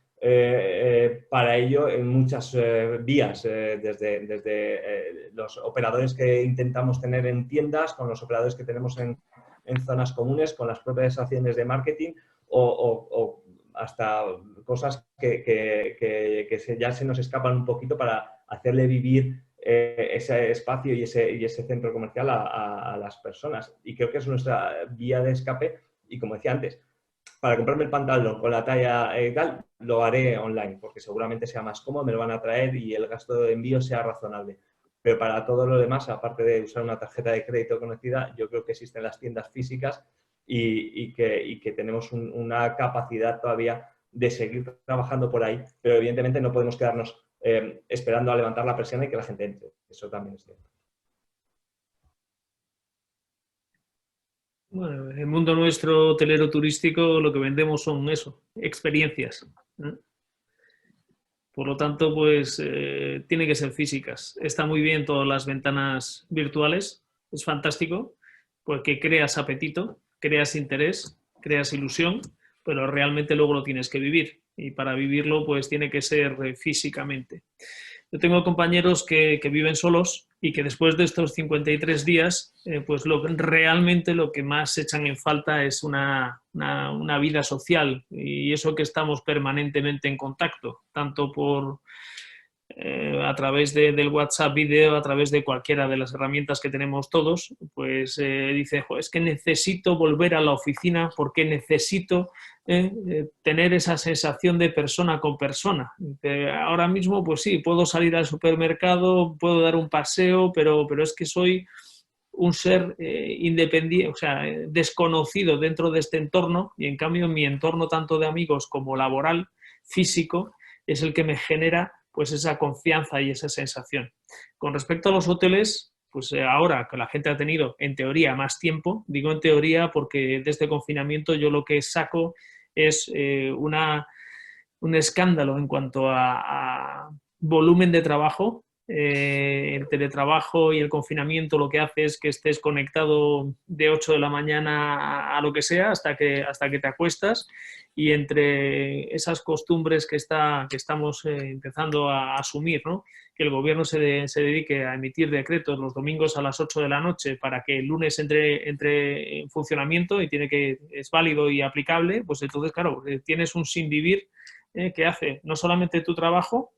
para ello en muchas vías, desde los operadores que intentamos tener en tiendas, con los operadores que tenemos en zonas comunes, con las propias acciones de marketing o hasta cosas que ya se nos escapan un poquito para hacerle vivir ese espacio y ese centro comercial a las personas. Y creo que es nuestra vía de escape y, como decía antes, para comprarme el pantalón con la talla tal, lo haré online, porque seguramente sea más cómodo, me lo van a traer y el gasto de envío sea razonable. Pero para todo lo demás, aparte de usar una tarjeta de crédito conocida, yo creo que existen las tiendas físicas y que tenemos una capacidad todavía de seguir trabajando por ahí, pero evidentemente no podemos quedarnos esperando a levantar la persiana y que la gente entre. Eso también es cierto. Bueno, en el mundo nuestro hotelero turístico lo que vendemos son eso, experiencias. Por lo tanto, pues tiene que ser físicas. Está muy bien todas las ventanas virtuales, es fantástico, porque creas apetito, creas interés, creas ilusión, pero realmente luego lo tienes que vivir. Y para vivirlo, pues tiene que ser físicamente. Yo tengo compañeros que viven solos y que después de estos 53 días, pues realmente lo que más echan en falta es una vida social, y eso que estamos permanentemente en contacto, tanto a través del WhatsApp video, a través de cualquiera de las herramientas que tenemos todos, pues dice, es que necesito volver a la oficina porque necesito tener esa sensación de persona con persona. Ahora mismo, pues sí, puedo salir al supermercado, puedo dar un paseo, pero es que soy un ser independiente, o sea, desconocido dentro de este entorno, y en cambio mi entorno tanto de amigos como laboral, físico, es el que me genera pues esa confianza y esa sensación. Con respecto a los hoteles, pues ahora que la gente ha tenido en teoría más tiempo, digo en teoría porque desde confinamiento yo lo que saco es un escándalo en cuanto a volumen de trabajo. El teletrabajo y el confinamiento lo que hace es que estés conectado de 8 de la mañana a lo que sea hasta que te acuestas, y entre esas costumbres que estamos empezando a asumir, ¿no? Que el gobierno se dedique a emitir decretos los domingos a las 8 de la noche para que el lunes entre en funcionamiento y es válido y aplicable, pues entonces, claro, tienes un sin vivir que hace no solamente tu trabajo,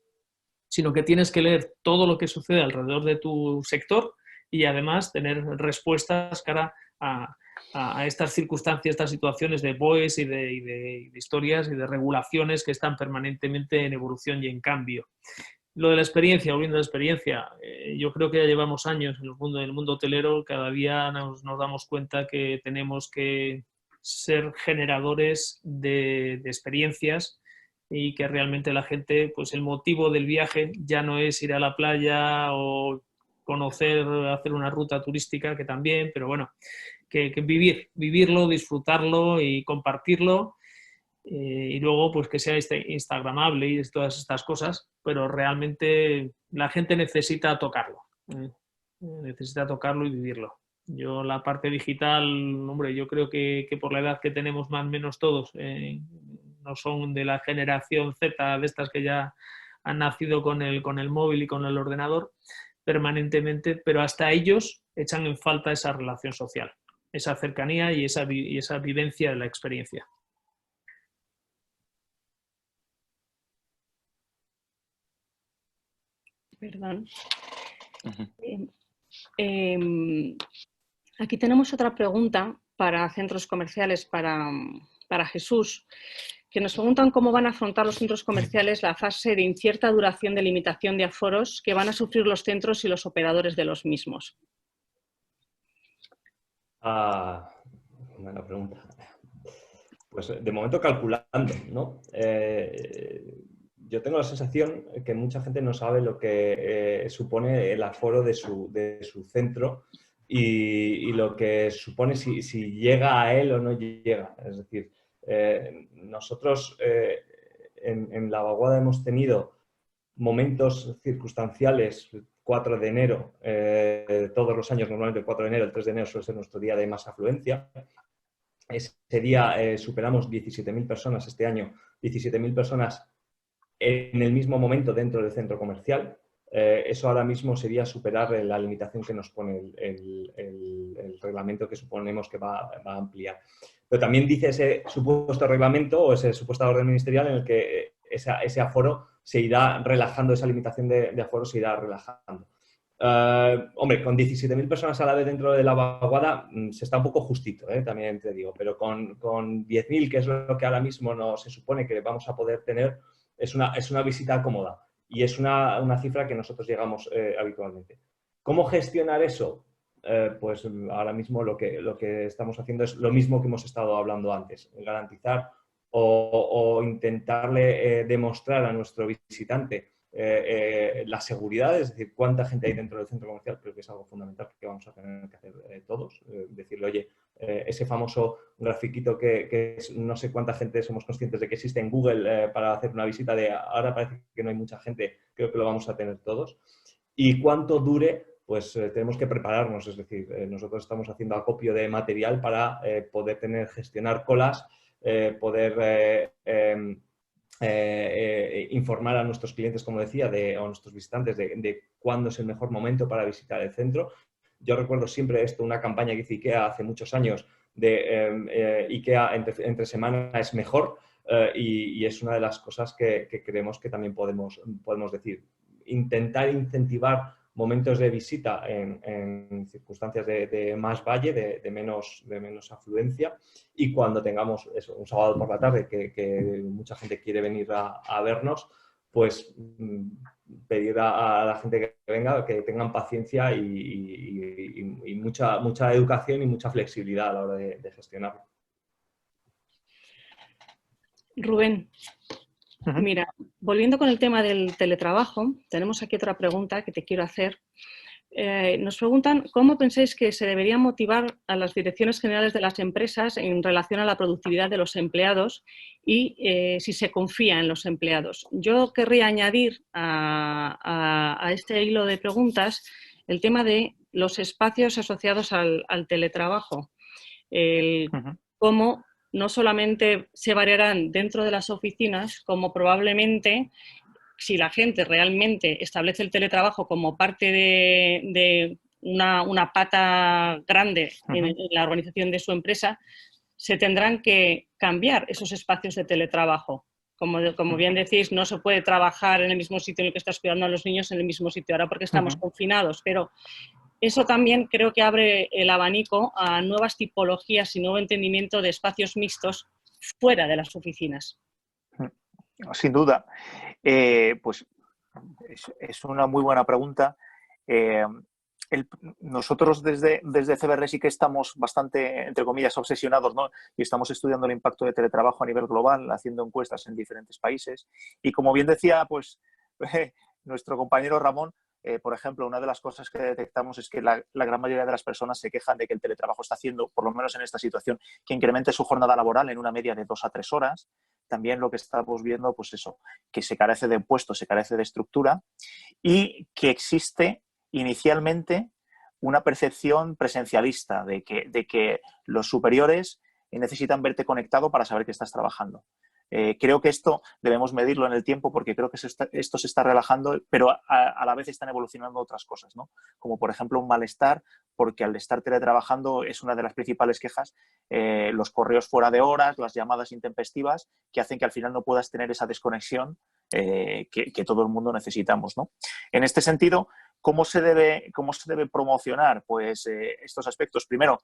sino que tienes que leer todo lo que sucede alrededor de tu sector y además tener respuestas cara a estas circunstancias, estas situaciones de BOEs y de historias y de regulaciones que están permanentemente en evolución y en cambio. Lo de la experiencia, volviendo a la experiencia, yo creo que ya llevamos años en el mundo hotelero, cada día nos damos cuenta que tenemos que ser generadores de experiencias, y que realmente la gente, pues el motivo del viaje ya no es ir a la playa o hacer una ruta turística, que también, pero bueno, que vivirlo, disfrutarlo y compartirlo, y luego pues que sea instagramable y todas estas cosas, pero realmente la gente necesita tocarlo y vivirlo. Yo la parte digital, hombre, yo creo que por la edad que tenemos más o menos todos, no son de la generación Z, de estas que ya han nacido con el móvil y con el ordenador permanentemente, pero hasta ellos echan en falta esa relación social, esa cercanía y esa vivencia de la experiencia. Perdón. Aquí tenemos otra pregunta para centros comerciales, para Jesús, que nos preguntan cómo van a afrontar los centros comerciales la fase de incierta duración de limitación de aforos que van a sufrir los centros y los operadores de los mismos. Buena pregunta. Pues de momento calculando, ¿no? Yo tengo la sensación que mucha gente no sabe lo que supone el aforo de su centro y lo que supone si llega a él o no llega. Es decir, nosotros en La Vaguada hemos tenido momentos circunstanciales, 4 de enero, todos los años normalmente el 4 de enero, el 3 de enero suele ser nuestro día de más afluencia. Ese día superamos 17.000 personas este año, 17.000 personas en el mismo momento dentro del centro comercial. Eso ahora mismo sería superar la limitación que nos pone el reglamento que suponemos que va a ampliar. Pero también dice ese supuesto reglamento o ese supuesta orden ministerial en el que ese aforo se irá relajando, esa limitación de aforo se irá relajando. Hombre, con 17.000 personas a la vez dentro de La Vaguada se está un poco justito, también te digo, pero con 10.000, que es lo que ahora mismo no se supone que vamos a poder tener, es una visita cómoda y es una cifra que nosotros llegamos habitualmente. ¿Cómo gestionar eso? Pues ahora mismo lo que estamos haciendo es lo mismo que hemos estado hablando antes, garantizar o intentarle demostrar a nuestro visitante la seguridad, es decir, cuánta gente hay dentro del centro comercial, creo que es algo fundamental que vamos a tener que hacer todos. Decirle, oye, ese famoso grafiquito que no sé cuánta gente somos conscientes de que existe en Google para hacer una visita de ahora parece que no hay mucha gente, creo que lo vamos a tener todos. Y cuánto dure, pues tenemos que prepararnos, es decir, nosotros estamos haciendo acopio de material para poder gestionar colas, poder informar a nuestros clientes, como decía, o a nuestros visitantes de cuándo es el mejor momento para visitar el centro. Yo recuerdo siempre una campaña que hizo IKEA hace muchos años de IKEA entre semana es mejor y es una de las cosas que creemos que también podemos decir. Intentar incentivar momentos de visita en circunstancias de más valle, de menos afluencia, y cuando tengamos eso, un sábado por la tarde que mucha gente quiere venir a vernos, pues pedir a la gente que venga que tengan paciencia y mucha educación y mucha flexibilidad a la hora de gestionarlo. Rubén. Mira, volviendo con el tema del teletrabajo, tenemos aquí otra pregunta que te quiero hacer. Nos preguntan cómo pensáis que se debería motivar a las direcciones generales de las empresas en relación a la productividad de los empleados y si se confía en los empleados. Yo querría añadir a este hilo de preguntas el tema de los espacios asociados al teletrabajo. Cómo no solamente se variarán dentro de las oficinas, como probablemente, si la gente realmente establece el teletrabajo como parte de una pata grande en la organización de su empresa, se tendrán que cambiar esos espacios de teletrabajo. Como bien decís, no se puede trabajar en el mismo sitio en el que estás cuidando a los niños en el mismo sitio ahora porque estamos confinados, pero eso también creo que abre el abanico a nuevas tipologías y nuevo entendimiento de espacios mixtos fuera de las oficinas. Sin duda. Pues es una muy buena pregunta. Nosotros desde CBR sí que estamos bastante, entre comillas, obsesionados, ¿no? Y estamos estudiando el impacto de teletrabajo a nivel global, haciendo encuestas en diferentes países. Y como bien decía, pues nuestro compañero Ramón, por ejemplo, una de las cosas que detectamos es que la gran mayoría de las personas se quejan de que el teletrabajo está haciendo, por lo menos en esta situación, que incremente su jornada laboral en una media de 2 a 3 horas. También lo que estamos viendo, pues eso, que se carece de puestos, se carece de estructura y que existe inicialmente una percepción presencialista de que los superiores necesitan verte conectado para saber que estás trabajando. Creo que esto debemos medirlo en el tiempo porque creo que esto se está relajando, pero a la vez están evolucionando otras cosas, ¿no? Como por ejemplo un malestar, porque al estar teletrabajando es una de las principales quejas, los correos fuera de horas, las llamadas intempestivas, que hacen que al final no puedas tener esa desconexión que todo el mundo necesitamos, ¿no? En este sentido, ¿cómo se debe promocionar pues, estos aspectos? Primero,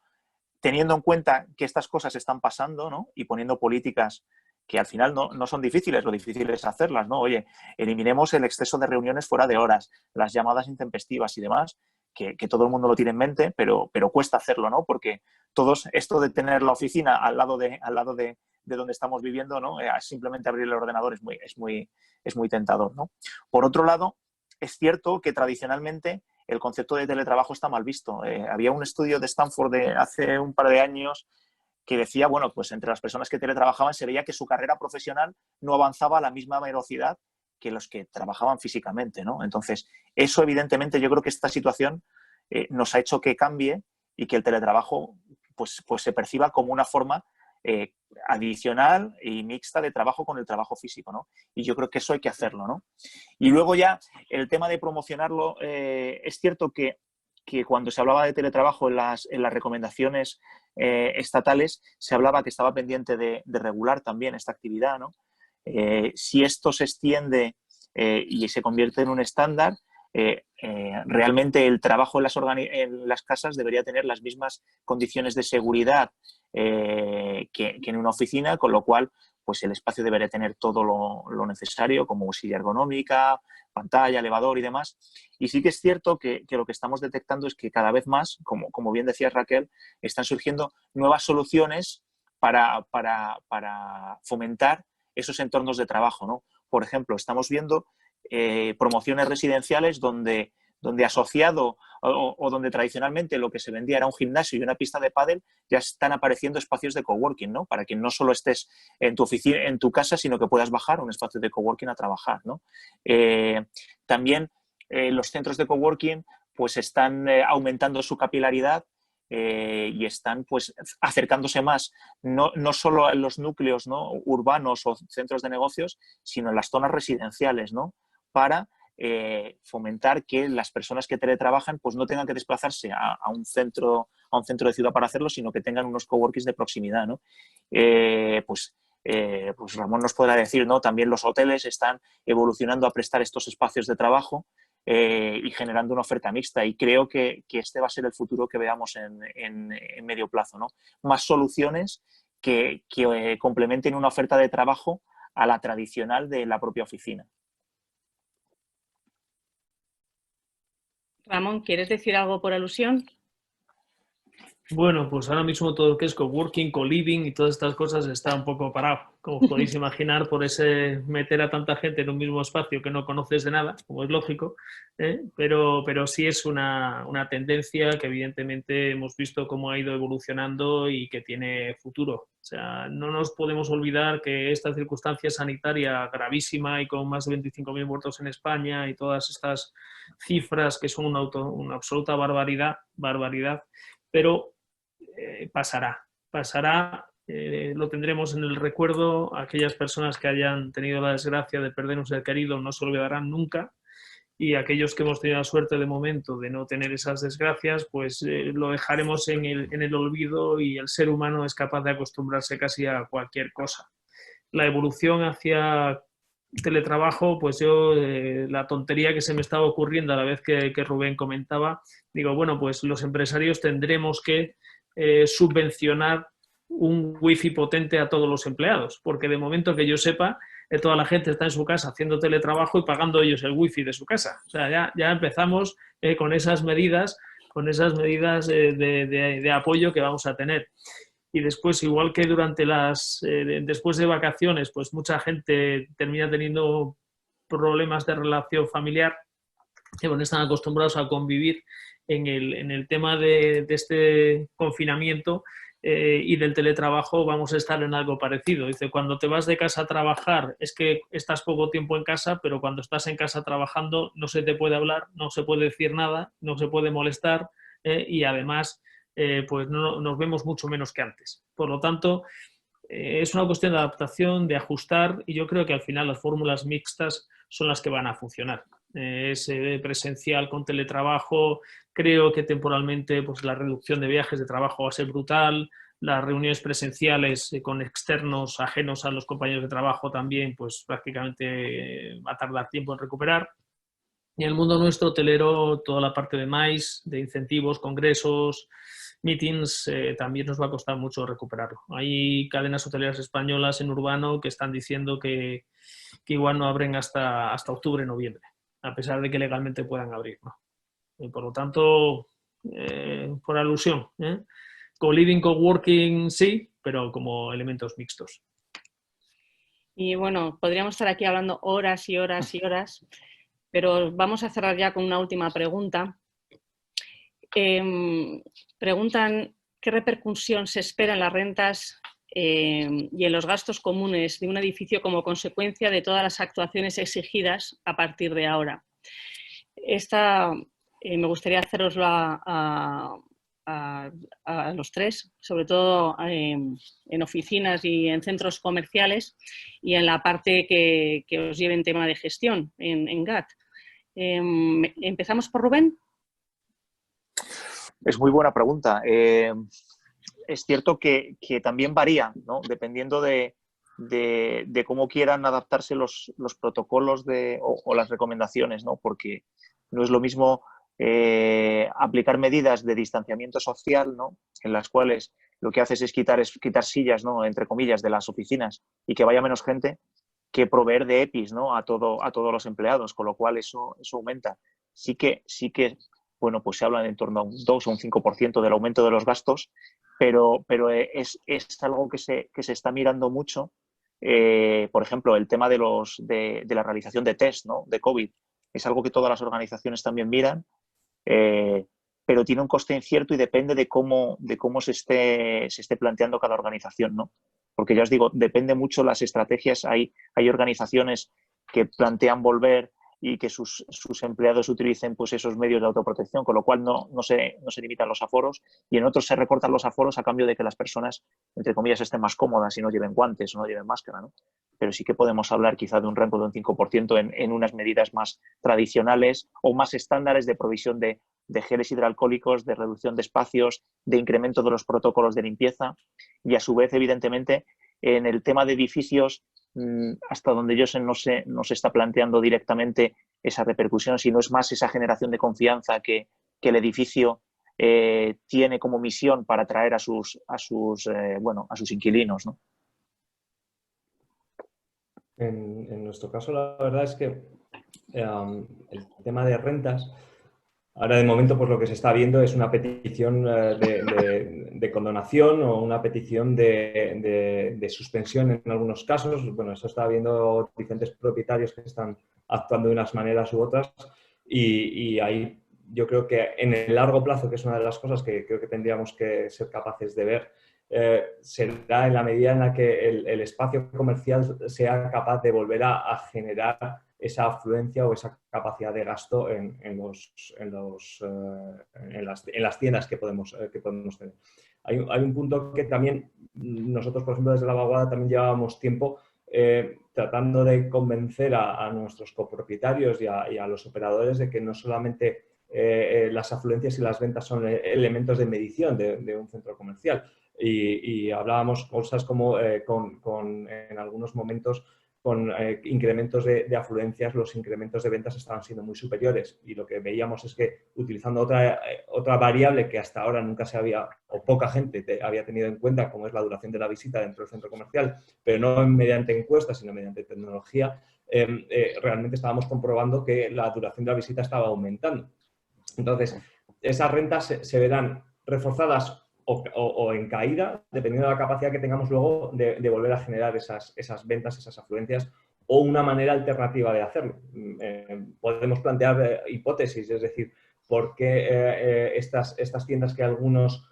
teniendo en cuenta que estas cosas están pasando, ¿no? Y poniendo políticas que al final no son difíciles, lo difícil es hacerlas, ¿no? Oye, eliminemos el exceso de reuniones fuera de horas, las llamadas intempestivas y demás, que todo el mundo lo tiene en mente, pero cuesta hacerlo, ¿no? Porque esto de tener la oficina al lado de donde estamos viviendo, ¿no? Simplemente abrir el ordenador es muy tentador, ¿no? Por otro lado, es cierto que tradicionalmente el concepto de teletrabajo está mal visto. Había un estudio de Stanford de hace un par de años que decía, bueno, pues entre las personas que teletrabajaban se veía que su carrera profesional no avanzaba a la misma velocidad que los que trabajaban físicamente, ¿no? Entonces, eso evidentemente yo creo que esta situación nos ha hecho que cambie y que el teletrabajo pues se perciba como una forma adicional y mixta de trabajo con el trabajo físico, ¿no? Y yo creo que eso hay que hacerlo, ¿no? Y luego ya el tema de promocionarlo, es cierto que cuando se hablaba de teletrabajo en las recomendaciones estatales, se hablaba que estaba pendiente de regular también esta actividad, ¿no? Si esto se extiende y se convierte en un estándar, realmente el trabajo en las casas debería tener las mismas condiciones de seguridad que en una oficina, con lo cual pues el espacio debería tener todo lo necesario, como silla ergonómica, pantalla, elevador y demás. Y sí que es cierto que lo que estamos detectando es que cada vez más, como bien decía Raquel, están surgiendo nuevas soluciones para fomentar esos entornos de trabajo, ¿no? Por ejemplo, estamos viendo promociones residenciales donde asociado o donde tradicionalmente lo que se vendía era un gimnasio y una pista de pádel, ya están apareciendo espacios de coworking, ¿no? Para que no solo estés en tu oficina, en tu casa, sino que puedas bajar a un espacio de coworking a trabajar, ¿no? También los centros de coworking pues están aumentando su capilaridad y están pues acercándose más no solo a los núcleos, ¿no? urbanos o centros de negocios, sino en las zonas residenciales, ¿no? Para fomentar que las personas que teletrabajan pues no tengan que desplazarse a un centro de ciudad para hacerlo, sino que tengan unos coworkings de proximidad, ¿no? Pues Ramón nos podrá decir, ¿no? También los hoteles están evolucionando a prestar estos espacios de trabajo y generando una oferta mixta, y creo que este va a ser el futuro que veamos en medio plazo, ¿no? Más soluciones que complementen una oferta de trabajo a la tradicional de la propia oficina. Ramón, ¿quieres decir algo por alusión? Bueno, pues ahora mismo todo lo que es coworking, co-living y todas estas cosas está un poco parado. Como podéis imaginar, por ese meter a tanta gente en un mismo espacio que no conoces de nada, como es lógico, pero sí es una tendencia que evidentemente hemos visto cómo ha ido evolucionando y que tiene futuro. O sea, no nos podemos olvidar que esta circunstancia sanitaria gravísima y con más de 25.000 muertos en España y todas estas cifras que son una absoluta barbaridad, pero pasará, lo tendremos en el recuerdo. Aquellas personas que hayan tenido la desgracia de perder un ser querido no se olvidarán nunca, y aquellos que hemos tenido la suerte de momento de no tener esas desgracias, pues lo dejaremos en el olvido, y el ser humano es capaz de acostumbrarse casi a cualquier cosa. La evolución hacia teletrabajo, pues yo, la tontería que se me estaba ocurriendo a la vez que Rubén comentaba, digo, bueno, pues los empresarios tendremos que subvencionar un wifi potente a todos los empleados, porque de momento que yo sepa, toda la gente está en su casa haciendo teletrabajo y pagando ellos el wifi de su casa. O sea, ya empezamos con esas medidas de apoyo que vamos a tener. Y después, igual que durante después de vacaciones, pues mucha gente termina teniendo problemas de relación familiar, que bueno, están acostumbrados a convivir en el tema de este confinamiento y del teletrabajo, vamos a estar en algo parecido. Dice, cuando te vas de casa a trabajar es que estás poco tiempo en casa, pero cuando estás en casa trabajando no se te puede hablar, no se puede decir nada, no se puede molestar, y además pues nos vemos mucho menos que antes. Por lo tanto, es una cuestión de adaptación, de ajustar, y yo creo que al final las fórmulas mixtas son las que van a funcionar. Ese presencial con teletrabajo, creo que temporalmente pues, la reducción de viajes de trabajo va a ser brutal, las reuniones presenciales con externos ajenos a los compañeros de trabajo también, pues prácticamente va a tardar tiempo en recuperar. Y en el mundo nuestro hotelero, toda la parte de MICE, de incentivos, congresos, meetings, también nos va a costar mucho recuperarlo. Hay cadenas hoteleras españolas en urbano que están diciendo que igual no abren hasta octubre, noviembre, a pesar de que legalmente puedan abrir, ¿no? Y por lo tanto, por alusión, co-living, co-working sí, pero como elementos mixtos. Y bueno, podríamos estar aquí hablando horas y horas y horas, pero vamos a cerrar ya con una última pregunta. Preguntan qué repercusión se espera en las rentas y en los gastos comunes de un edificio como consecuencia de todas las actuaciones exigidas a partir de ahora. Esta me gustaría hacerosla a los tres, sobre todo en oficinas y en centros comerciales y en la parte que os lleve en tema de gestión en GAT. ¿Empezamos por Rubén? Es muy buena pregunta. Es cierto que también varía, ¿no? Dependiendo de cómo quieran adaptarse los protocolos o las recomendaciones, ¿no? Porque no es lo mismo aplicar medidas de distanciamiento social, ¿no? En las cuales lo que haces es quitar sillas, ¿no? Entre comillas, de las oficinas y que vaya menos gente, que proveer de EPIs, ¿no? a todos los empleados, con lo cual eso aumenta. Sí que bueno, pues se habla en torno a un 2 o un 5% del aumento de los gastos, pero es algo que se está mirando mucho. Por ejemplo, el tema de la realización de test, ¿no? De COVID es algo que todas las organizaciones también miran, pero tiene un coste incierto y depende de cómo se esté planteando cada organización, ¿no? Porque ya os digo, depende mucho las estrategias. Hay organizaciones que plantean volver y que sus empleados utilicen pues esos medios de autoprotección, con lo cual no se limitan los aforos, y en otros se recortan los aforos a cambio de que las personas, entre comillas, estén más cómodas y no lleven guantes o no lleven máscara, ¿no? Pero sí que podemos hablar quizá de un rango de un 5% en unas medidas más tradicionales o más estándares de provisión de geles hidroalcohólicos, de reducción de espacios, de incremento de los protocolos de limpieza, y a su vez, evidentemente, en el tema de edificios, hasta donde yo sé, no se está planteando directamente esa repercusión, sino es más esa generación de confianza que el edificio tiene como misión para atraer a sus inquilinos, ¿no? En nuestro caso, la verdad es que el tema de rentas, ahora de momento pues lo que se está viendo es una petición de condonación o una petición de suspensión en algunos casos. Bueno, eso está viendo diferentes propietarios que están actuando de unas maneras u otras, y ahí yo creo que en el largo plazo, que es una de las cosas que creo que tendríamos que ser capaces de ver, será en la medida en la que el espacio comercial sea capaz de volver a generar esa afluencia o esa capacidad de gasto en las tiendas que podemos tener. Hay un punto que también nosotros, por ejemplo, desde La Vaguada también llevábamos tiempo tratando de convencer a nuestros copropietarios y a los operadores de que no solamente las afluencias y las ventas son elementos de medición de un centro comercial. Y hablábamos cosas como en algunos momentos con incrementos de afluencias, los incrementos de ventas estaban siendo muy superiores, y lo que veíamos es que utilizando otra variable que hasta ahora nunca se había, o poca gente había tenido en cuenta, como es la duración de la visita dentro del centro comercial, pero no mediante encuestas, sino mediante tecnología, realmente estábamos comprobando que la duración de la visita estaba aumentando. Entonces, esas rentas se verán reforzadas o en caída, dependiendo de la capacidad que tengamos luego de volver a generar esas ventas, esas afluencias, o una manera alternativa de hacerlo. Podemos plantear hipótesis, es decir, ¿por qué estas tiendas que algunos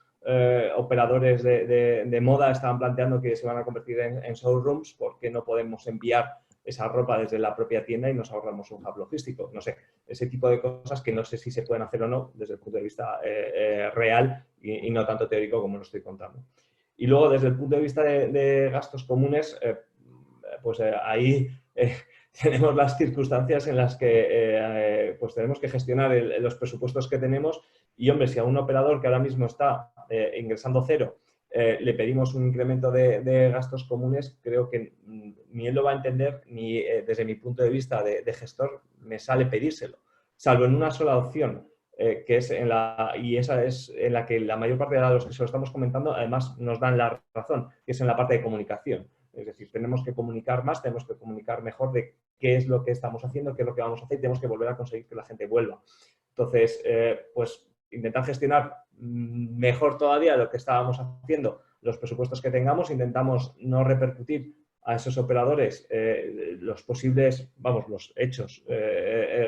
operadores de moda estaban planteando que se van a convertir en showrooms, por qué no podemos enviar esa ropa desde la propia tienda y nos ahorramos un hub logístico. No sé, ese tipo de cosas que no sé si se pueden hacer o no desde el punto de vista real y no tanto teórico como lo estoy contando. Y luego, desde el punto de vista de gastos comunes, pues ahí tenemos las circunstancias en las que pues tenemos que gestionar los presupuestos que tenemos y, hombre, si a un operador que ahora mismo está ingresando cero le pedimos un incremento de gastos comunes, creo que ni él lo va a entender ni desde mi punto de vista de gestor me sale pedírselo, salvo en una sola opción, que es y esa es en la que la mayor parte de los que se lo estamos comentando además nos dan la razón, que es en la parte de comunicación. Es decir, tenemos que comunicar más, tenemos que comunicar mejor de qué es lo que estamos haciendo, qué es lo que vamos a hacer y tenemos que volver a conseguir que la gente vuelva. Entonces, pues intentar gestionar mejor todavía lo que estábamos haciendo, los presupuestos que tengamos, intentamos no repercutir a esos operadores los posibles, los hechos,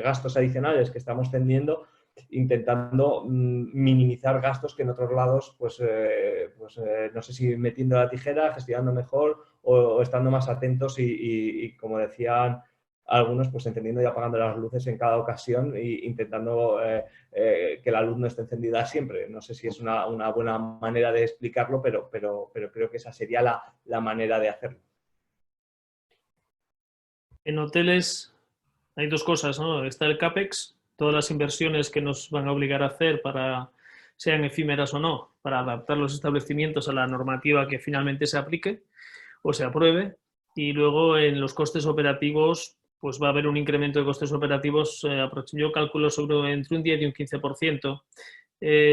gastos adicionales que estamos teniendo, intentando minimizar gastos que en otros lados, no sé si metiendo la tijera, gestionando mejor o estando más atentos y como decían algunos, pues encendiendo y apagando las luces en cada ocasión e intentando que la luz no esté encendida siempre. No sé si es una buena manera de explicarlo, pero creo que esa sería la manera de hacerlo. En hoteles hay dos cosas, ¿no? Está el CAPEX, todas las inversiones que nos van a obligar a hacer para, sean efímeras o no, para adaptar los establecimientos a la normativa que finalmente se aplique o se apruebe. Y luego en los costes operativos, pues va a haber un incremento de costes operativos, yo calculo sobre entre un 10 y un 15%,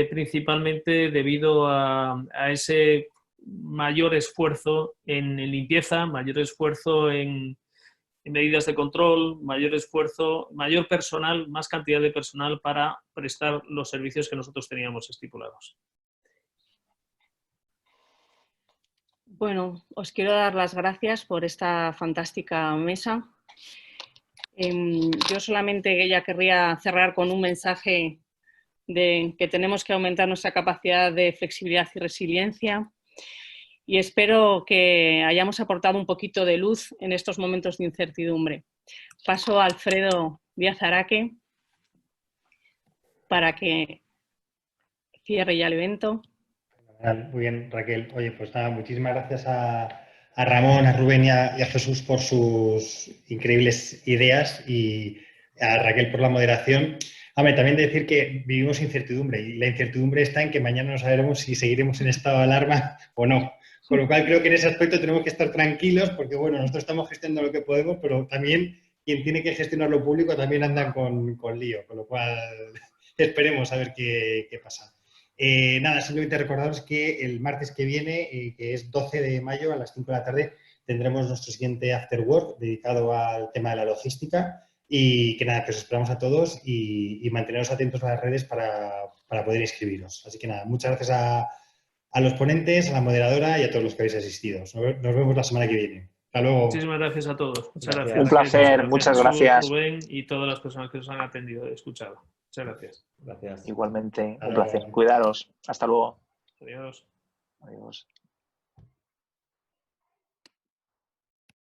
principalmente debido a ese mayor esfuerzo en limpieza, mayor esfuerzo en medidas de control, mayor esfuerzo, mayor personal, más cantidad de personal para prestar los servicios que nosotros teníamos estipulados. Bueno, os quiero dar las gracias por esta fantástica mesa. Yo solamente ya querría cerrar con un mensaje de que tenemos que aumentar nuestra capacidad de flexibilidad y resiliencia. Y espero que hayamos aportado un poquito de luz en estos momentos de incertidumbre. Paso a Alfredo Díaz Araque para que cierre ya el evento. Muy bien, Raquel. Oye, pues nada, muchísimas gracias a Ramón, a Rubén y a Jesús por sus increíbles ideas y a Raquel por la moderación. Hombre, también decir que vivimos incertidumbre y la incertidumbre está en que mañana no sabremos si seguiremos en estado de alarma o no. Con lo cual creo que en ese aspecto tenemos que estar tranquilos porque, bueno, nosotros estamos gestionando lo que podemos, pero también quien tiene que gestionar lo público también anda con lío, con lo cual esperemos a ver qué pasa. Nada, simplemente recordaros que el martes que viene, que es 12 de mayo a las 5 de la tarde, tendremos nuestro siguiente After Work dedicado al tema de la logística y que nada, que os esperamos a todos y manteneros atentos a las redes para poder inscribiros. Así que nada, muchas gracias a los ponentes, a la moderadora y a todos los que habéis asistido. Nos vemos la semana que viene. Hasta luego. Muchísimas gracias a todos. Muchas gracias. Un placer, muchas gracias. Rubén y todas las personas que nos han atendido y escuchado. Muchas gracias. Gracias. Igualmente, un placer. Cuidaros. Hasta luego. Adiós. Adiós.